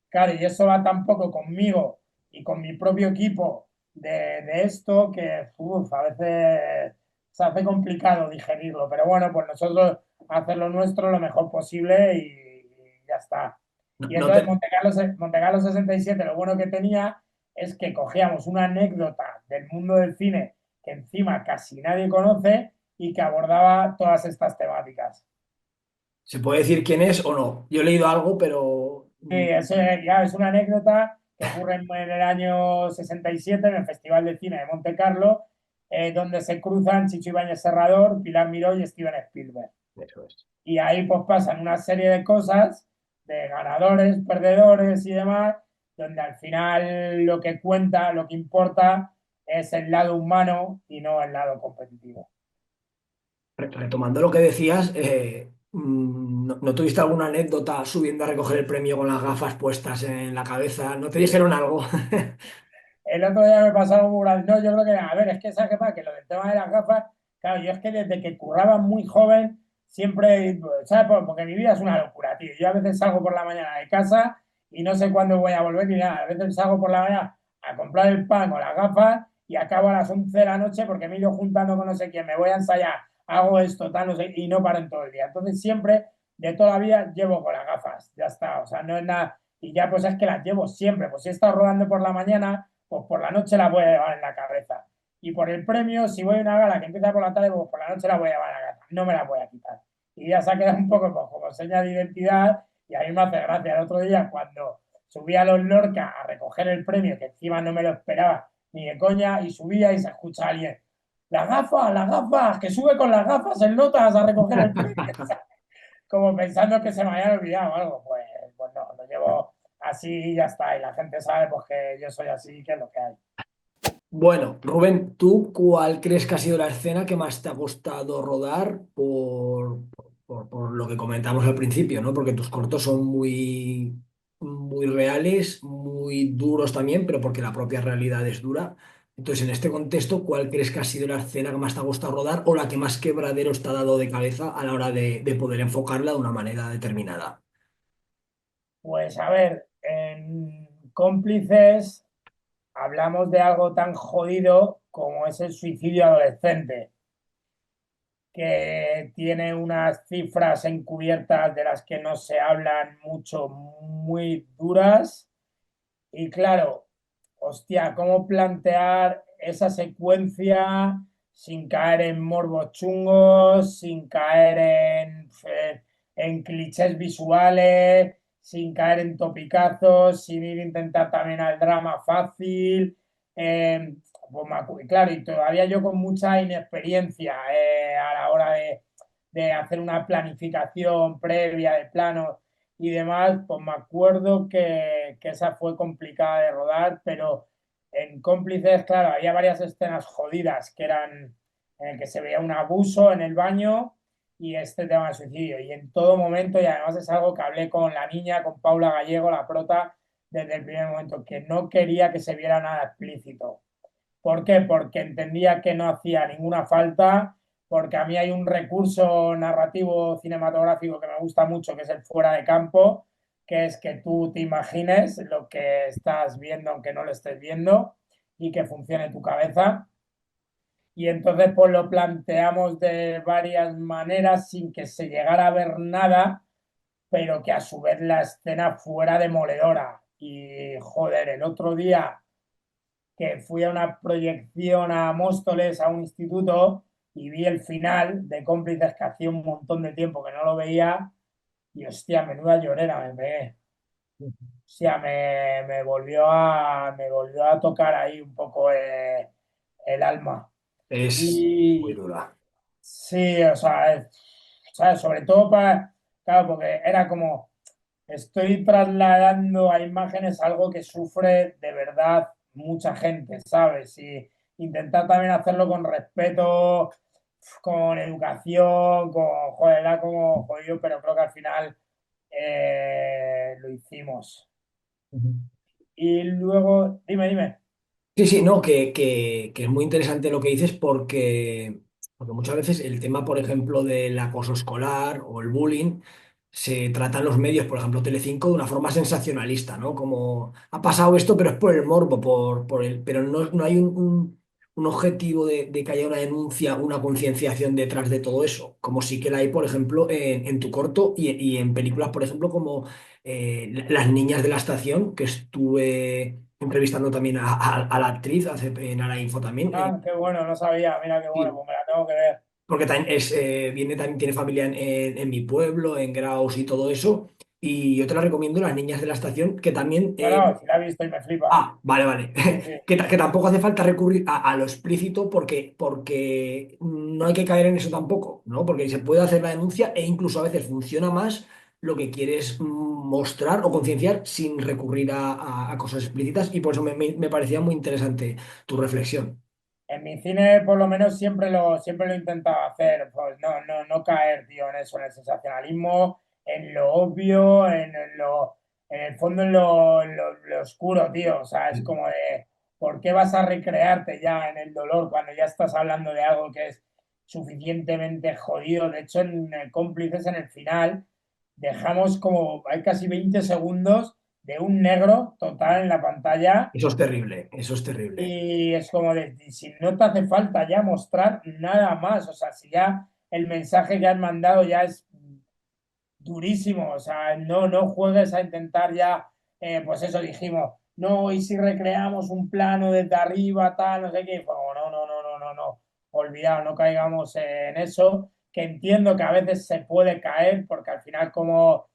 [SPEAKER 2] claro, y eso va tan poco conmigo y con mi propio equipo de esto que a veces se hace complicado digerirlo, pero bueno, pues nosotros hacer lo nuestro lo mejor posible y ya está. Y entonces Montecarlo 67, lo bueno que tenía es que cogíamos una anécdota del mundo del cine que encima casi nadie conoce y que abordaba todas estas temáticas.
[SPEAKER 1] ¿Se puede decir quién es o no? Yo he leído algo, pero...
[SPEAKER 2] Sí, es una anécdota que ocurre en el año 67 en el Festival de Cine de Montecarlo. donde se cruzan Chicho Ibáñez Serrador, Pilar Miró y Steven Spielberg.
[SPEAKER 1] Eso es.
[SPEAKER 2] Y ahí pues pasan una serie de cosas, de ganadores, perdedores y demás, donde al final lo que cuenta, lo que importa es el lado humano y no el lado competitivo.
[SPEAKER 1] Retomando lo que decías, ¿no tuviste alguna anécdota subiendo a recoger el premio con las gafas puestas en la cabeza? ¿No te dijeron algo?
[SPEAKER 2] El otro día me pasó algo muy grande. No, yo creo que, a ver, es que ¿sabes qué pasa? Que lo del tema de las gafas, claro, yo es que desde que curraba muy joven, siempre, ¿sabes? Porque mi vida es una locura, tío. Yo a veces salgo por la mañana de casa y no sé cuándo voy a volver ni nada. A veces salgo por la mañana a comprar el pan o las gafas y acabo a las 11 de la noche porque me he ido juntando con no sé quién, me voy a ensayar, hago esto, tal, no sé, y no paro en todo el día. Entonces siempre, de toda la vida, llevo con las gafas, ya está. O sea, no es nada. Y ya pues es que las llevo siempre. Pues si he estado rodando por la mañana pues por la noche la voy a llevar en la cabeza. Y por el premio, si voy a una gala que empieza por la tarde, pues por la noche la voy a llevar en la cabeza. No me la voy a quitar. Y ya se ha quedado un poco pues, como seña de identidad y a mí me hace gracia. El otro día cuando subí a los Lorca a recoger el premio, que encima no me lo esperaba ni de coña, y subía y se escucha a alguien, las gafas, que sube con las gafas en notas a recoger el premio. Como pensando que se me había olvidado algo. Pues no, lo llevo así y ya está. Y la gente sabe pues, que yo soy así, que es lo que hay.
[SPEAKER 1] Bueno, Rubén, ¿tú cuál crees que ha sido la escena que más te ha costado rodar por lo que comentamos al principio, ¿no? Porque tus cortos son muy reales, muy duros también, pero porque la propia realidad es dura. Entonces, en este contexto, ¿cuál crees que ha sido la escena que más te ha gustado rodar o la que más quebraderos te ha dado de cabeza a la hora de poder enfocarla de una manera determinada?
[SPEAKER 2] Pues a ver, en Cómplices hablamos de algo tan jodido como es el suicidio adolescente, que tiene unas cifras encubiertas de las que no se hablan mucho, muy duras. Y claro, hostia, ¿cómo plantear esa secuencia sin caer en morbos chungos, sin caer en clichés visuales, sin caer en topicazos, sin ir a intentar también al drama fácil? Eh, claro, y todavía yo con mucha inexperiencia a la hora de hacer una planificación previa de planos y demás, pues me acuerdo que esa fue complicada de rodar, pero en Cómplices, claro, había varias escenas jodidas que eran en el que se veía un abuso en el baño y este tema de suicidio. Y en todo momento, y además es algo que hablé con la niña, con Paula Gallego, la prota, desde el primer momento, que no quería que se viera nada explícito. ¿Por qué? Porque entendía que no hacía ninguna falta, porque a mí hay un recurso narrativo cinematográfico que me gusta mucho, que es el fuera de campo, que es que tú te imagines lo que estás viendo aunque no lo estés viendo y que funcione tu cabeza. Y entonces pues lo planteamos de varias maneras sin que se llegara a ver nada, pero que a su vez la escena fuera demoledora. Y joder, el otro día que fui a una proyección a Móstoles, a un instituto, y vi el final de Cómplices que hacía un montón de tiempo que no lo veía, y hostia, menuda llorera me pegué. O sea, me volvió a tocar ahí un poco el alma.
[SPEAKER 1] Es muy
[SPEAKER 2] Y
[SPEAKER 1] dura.
[SPEAKER 2] sí, o sea, ¿sabes? Sobre todo para, claro, porque era como, estoy trasladando a imágenes algo que sufre de verdad mucha gente, ¿sabes? Y intentar también hacerlo con respeto, con educación, con, joder, era como jodido, pero creo que al final lo hicimos. Y luego, dime.
[SPEAKER 1] Sí, sí, no, que es muy interesante lo que dices porque muchas veces el tema, por ejemplo, del acoso escolar o el bullying se trata en los medios, por ejemplo, Telecinco, de una forma sensacionalista, ¿no? Como ha pasado esto, pero es por el morbo, pero no hay un objetivo de que haya una denuncia, una concienciación detrás de todo eso, como sí que la hay, por ejemplo, en tu corto y en películas, por ejemplo, como Las niñas de la estación, que estuve entrevistando también a la actriz hace en Ara Info también.
[SPEAKER 2] Ah, qué bueno, no sabía, mira qué bueno,
[SPEAKER 1] Sí,
[SPEAKER 2] pues me la tengo que ver.
[SPEAKER 1] porque también tiene familia en mi pueblo, en Graus y todo eso. Y yo te la recomiendo, Las niñas de la estación, que también...
[SPEAKER 2] No, no, si la he visto y me flipa.
[SPEAKER 1] Vale, vale.
[SPEAKER 2] Sí, sí.
[SPEAKER 1] Que tampoco hace falta recurrir a lo explícito porque no hay que caer en eso tampoco, ¿no? Porque se puede hacer la denuncia e incluso a veces funciona más lo que quieres mostrar o concienciar sin recurrir a cosas explícitas y por eso me parecía muy interesante tu reflexión.
[SPEAKER 2] En mi cine, por lo menos, siempre lo he intentado hacer. Pues no caer, tío, en eso, en el sensacionalismo, en lo obvio, en el fondo, lo oscuro, tío. O sea, es como de, ¿por qué vas a recrearte ya en el dolor cuando ya estás hablando de algo que es suficientemente jodido? De hecho, en Cómplices, en el final, dejamos como, hay casi 20 segundos de un negro total en la pantalla
[SPEAKER 1] Eso es terrible, eso es terrible.
[SPEAKER 2] y es como de, si no te hace falta ya mostrar nada más, o sea, si ya el mensaje que han mandado ya es durísimo, o sea, no juegues a intentar ya, pues eso dijimos, no, y si recreamos un plano desde arriba, tal, no sé qué, y fue como, no, olvidado, no caigamos en eso, que entiendo que a veces se puede caer, porque al final como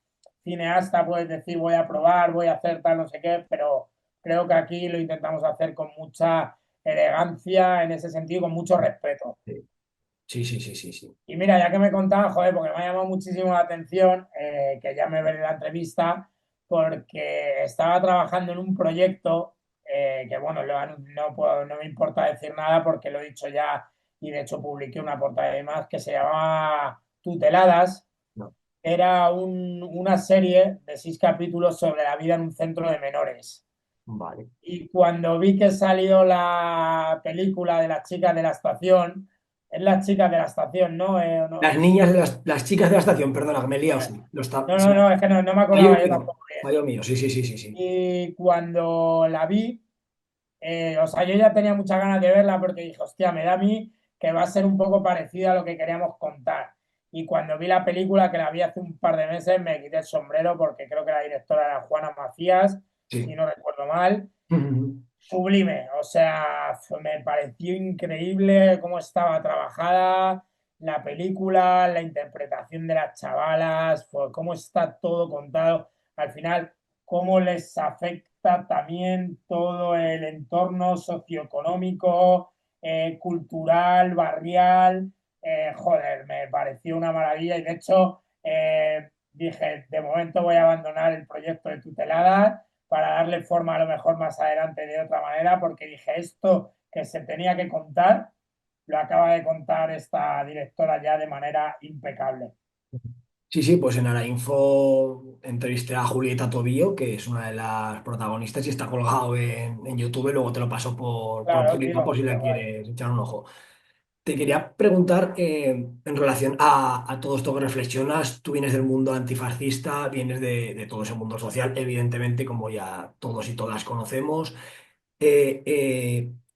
[SPEAKER 2] cineasta puedes decir, voy a probar, voy a hacer tal, no sé qué, pero creo que aquí lo intentamos hacer con mucha elegancia en ese sentido, con mucho respeto.
[SPEAKER 1] Sí, sí, sí, sí, sí.
[SPEAKER 2] Y mira, ya que me contabas, joder, porque me ha llamado muchísimo la atención, que ya me veré la entrevista, porque estaba trabajando en un proyecto que, bueno, no me importa decir nada porque lo he dicho ya y de hecho publiqué una portada y demás que se llamaba Tuteladas.
[SPEAKER 1] No.
[SPEAKER 2] Era una serie de 6 capítulos sobre la vida en un centro de menores.
[SPEAKER 1] Vale.
[SPEAKER 2] Y cuando vi que salió la película de las chicas de la estación, es las chicas de la estación, ¿no?
[SPEAKER 1] Las niñas de las chicas de la estación, perdona, que me he liado, sí. Sí.
[SPEAKER 2] Es que no me
[SPEAKER 1] Fallo
[SPEAKER 2] acordaba yo
[SPEAKER 1] mío,
[SPEAKER 2] tampoco bien.
[SPEAKER 1] fallo mío, sí, sí, sí, sí, sí.
[SPEAKER 2] Y cuando la vi, o sea, yo ya tenía muchas ganas de verla porque dije, hostia, me da a mí que va a ser un poco parecida a lo que queríamos contar. Y cuando vi la película, que la vi hace un par de meses, me quité el sombrero porque creo que la directora era Juana Macías, si no recuerdo mal. Sublime, o sea, me pareció increíble cómo estaba trabajada la película, la interpretación de las chavalas, cómo está todo contado. Al final, cómo les afecta también todo el entorno socioeconómico, cultural, barrial. Joder, me pareció una maravilla y de hecho dije, de momento voy a abandonar el proyecto de Tuteladas para darle forma a lo mejor más adelante de otra manera, porque dije, esto que se tenía que contar, lo acaba de contar esta directora ya de manera impecable.
[SPEAKER 1] Sí, sí, pues en Arainfo entrevisté a Julieta Tobío, que es una de las protagonistas y está colgado en YouTube, luego te lo paso por
[SPEAKER 2] Claro,
[SPEAKER 1] Telegram
[SPEAKER 2] tío,
[SPEAKER 1] por si
[SPEAKER 2] qué
[SPEAKER 1] le
[SPEAKER 2] guay.
[SPEAKER 1] quieres echar un ojo. Te quería preguntar en relación a todo esto que reflexionas, tú vienes del mundo antifascista, vienes de todo ese mundo social, evidentemente, como ya todos y todas conocemos.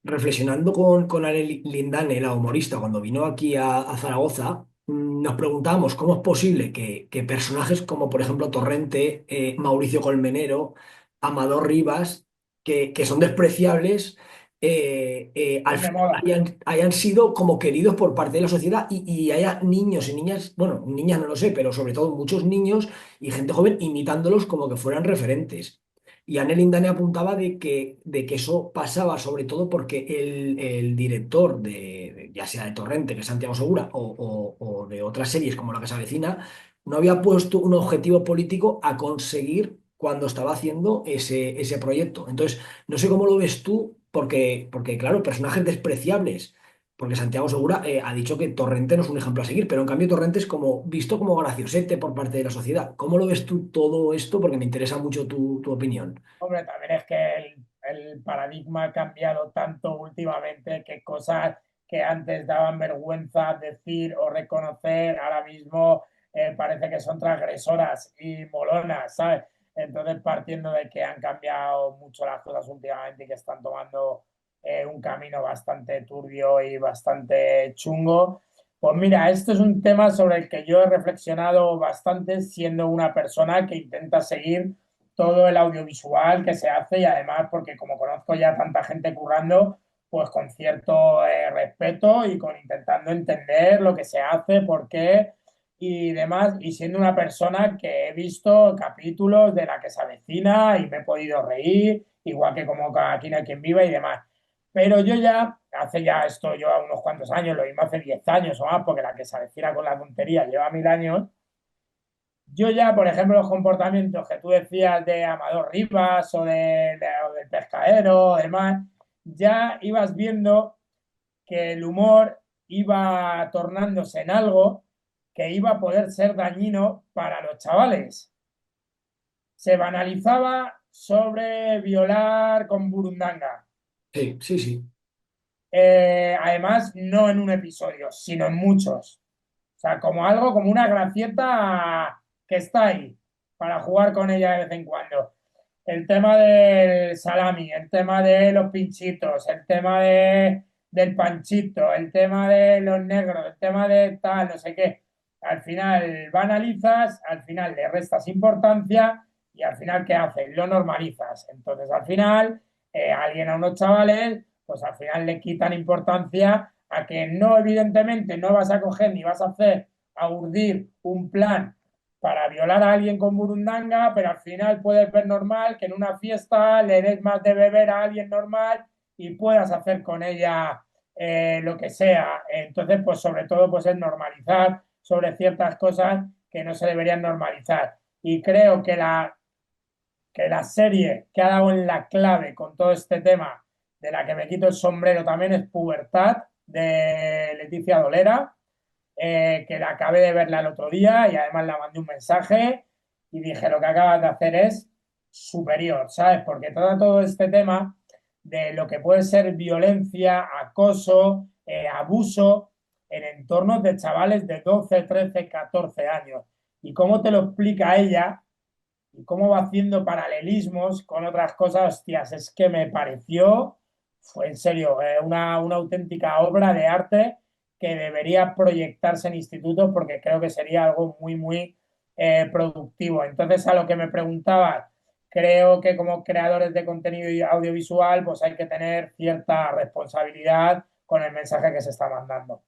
[SPEAKER 1] Reflexionando con Ale Lindane, la humorista, cuando vino aquí a Zaragoza, nos preguntábamos cómo es posible que personajes como, por ejemplo, Torrente, Mauricio Colmenero, Amador Rivas, que son despreciables, al
[SPEAKER 2] De
[SPEAKER 1] final
[SPEAKER 2] moda.
[SPEAKER 1] hayan sido como queridos por parte de la sociedad y haya niños y niñas, bueno, niñas no lo sé, pero sobre todo muchos niños y gente joven imitándolos como que fueran referentes. Y Anel Indane apuntaba de que eso pasaba sobre todo porque el director ya sea de Torrente, que es Santiago Segura, o de otras series como La que se avecina, no había puesto un objetivo político a conseguir cuando estaba haciendo ese proyecto. Entonces, no sé cómo lo ves tú, porque claro, personajes despreciables. Porque Santiago Segura ha dicho que Torrente no es un ejemplo a seguir, pero en cambio Torrente es como visto como graciosete por parte de la sociedad. ¿Cómo lo ves tú todo esto? Porque me interesa mucho tu opinión.
[SPEAKER 2] Hombre, también es que el paradigma ha cambiado tanto últimamente que cosas que antes daban vergüenza decir o reconocer, ahora mismo parece que son transgresoras y molonas, ¿sabes? Entonces, partiendo de que han cambiado mucho las cosas últimamente y que están tomando un camino bastante turbio y bastante chungo, pues mira, esto es un tema sobre el que yo he reflexionado bastante siendo una persona que intenta seguir todo el audiovisual que se hace y además porque como conozco ya tanta gente currando, pues con cierto respeto y con intentando entender lo que se hace, por qué y demás, y siendo una persona que he visto capítulos de La que se avecina y me he podido reír, igual que como Aquí no hay quien viva y demás. Pero yo ya, hace ya esto, yo a unos cuantos años, lo mismo hace 10 años o más, porque La que se avecina con la tontería lleva 1000 años. Yo ya, por ejemplo, los comportamientos que tú decías de Amador Rivas o del pescadero, demás, ya ibas viendo que el humor iba tornándose en algo que iba a poder ser dañino para los chavales. Se banalizaba sobre violar con burundanga.
[SPEAKER 1] Sí, sí, sí.
[SPEAKER 2] Además, no en un episodio, sino en muchos. O sea, como algo, como una gracieta que está ahí para jugar con ella de vez en cuando. El tema del salami, el tema de los pinchitos, el tema del panchito, el tema de los negros, el tema de tal, no sé qué. Al final banalizas, al final le restas importancia y al final, ¿qué haces? Lo normalizas. Entonces, al final, alguien a unos chavales, pues al final le quitan importancia a que no, evidentemente, no vas a coger ni vas a hacer a urdir un plan para violar a alguien con burundanga, pero al final puedes ver normal que en una fiesta le des más de beber a alguien normal y puedas hacer con ella lo que sea. Entonces, pues sobre todo, pues es normalizar sobre ciertas cosas que no se deberían normalizar. Y creo que la serie que ha dado en la clave con todo este tema, de la que me quito el sombrero también, es Pubertad, de Leticia Dolera, que la acabé de verla el otro día y además la mandé un mensaje y dije, lo que acabas de hacer es superior, ¿sabes? Porque todo este tema de lo que puede ser violencia, acoso, abuso en entornos de chavales de 12, 13, 14 años. Y cómo te lo explica ella y cómo va haciendo paralelismos con otras cosas, hostias, es que me pareció, fue en serio, una auténtica obra de arte que debería proyectarse en institutos porque creo que sería algo muy, muy productivo. Entonces, a lo que me preguntabas, creo que como creadores de contenido audiovisual, pues hay que tener cierta responsabilidad con el mensaje que se está mandando.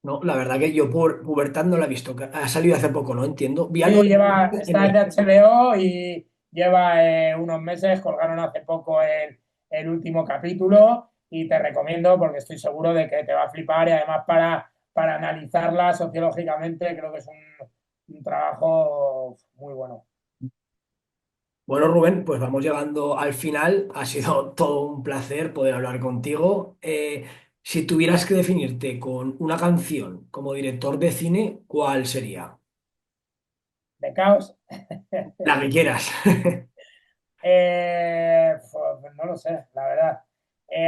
[SPEAKER 1] No, la verdad que yo por Pubertad no la he visto, que ha salido hace poco, no entiendo. Vi algo
[SPEAKER 2] Sí,
[SPEAKER 1] en
[SPEAKER 2] está en
[SPEAKER 1] el...
[SPEAKER 2] HBO y lleva unos meses, colgaron hace poco el último capítulo y te recomiendo porque estoy seguro de que te va a flipar y además para analizarla sociológicamente creo que es un trabajo muy bueno.
[SPEAKER 1] Bueno, Rubén, pues vamos llegando al final. Ha sido todo un placer poder hablar contigo. Si tuvieras que definirte con una canción como director de cine, ¿cuál sería?
[SPEAKER 2] De Caos.
[SPEAKER 1] La que quieras.
[SPEAKER 2] Pues no lo sé, la verdad.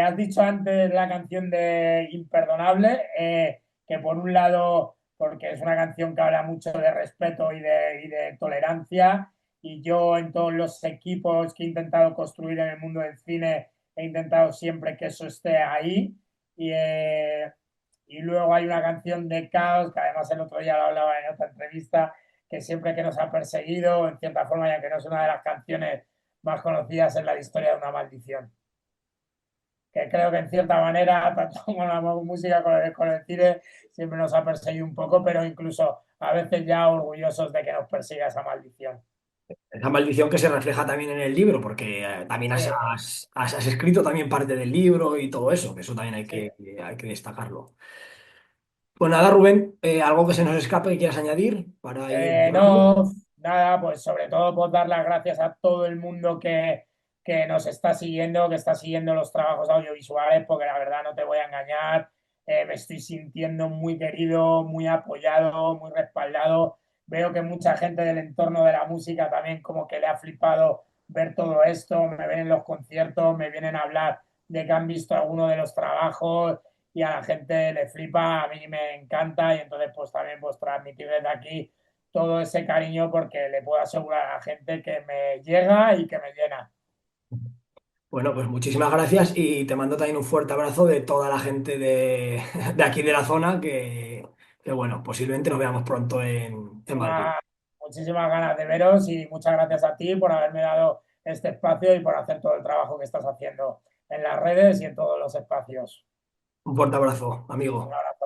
[SPEAKER 2] Has dicho antes la canción de Imperdonable, que por un lado, porque es una canción que habla mucho de respeto y de tolerancia, y yo en todos los equipos que he intentado construir en el mundo del cine, he intentado siempre que eso esté ahí. Y luego hay una canción de Caos, que además el otro día lo hablaba en otra entrevista, que siempre que nos ha perseguido, en cierta forma, ya que no es una de las canciones más conocidas en la historia de Una maldición. Que creo que en cierta manera, tanto con la música como con el cine, siempre nos ha perseguido un poco, pero incluso a veces ya orgullosos de que nos persiga esa maldición.
[SPEAKER 1] Esa maldición que se refleja también en el libro, porque también
[SPEAKER 2] Sí,
[SPEAKER 1] has escrito también parte del libro y todo eso, que eso también
[SPEAKER 2] sí.
[SPEAKER 1] hay que destacarlo. Pues nada, Rubén, ¿algo que se nos escape que quieras añadir para ir cerrando?
[SPEAKER 2] No, nada, pues sobre todo por dar las gracias a todo el mundo que nos está siguiendo, que está siguiendo los trabajos audiovisuales, porque la verdad no te voy a engañar, me estoy sintiendo muy querido, muy apoyado, muy respaldado. Veo que mucha gente del entorno de la música también como que le ha flipado ver todo esto, me ven en los conciertos, me vienen a hablar de que han visto alguno de los trabajos y a la gente le flipa, a mí me encanta y entonces pues también pues transmitir desde aquí todo ese cariño porque le puedo asegurar a la gente que me llega y que me llena.
[SPEAKER 1] Bueno, pues muchísimas gracias y te mando también un fuerte abrazo de toda la gente de aquí de la zona que, bueno, posiblemente nos veamos pronto en Madrid.
[SPEAKER 2] Muchísimas ganas de veros y muchas gracias a ti por haberme dado este espacio y por hacer todo el trabajo que estás haciendo en las redes y en todos los espacios.
[SPEAKER 1] Un fuerte abrazo,
[SPEAKER 2] Un
[SPEAKER 1] amigo.
[SPEAKER 2] abrazo.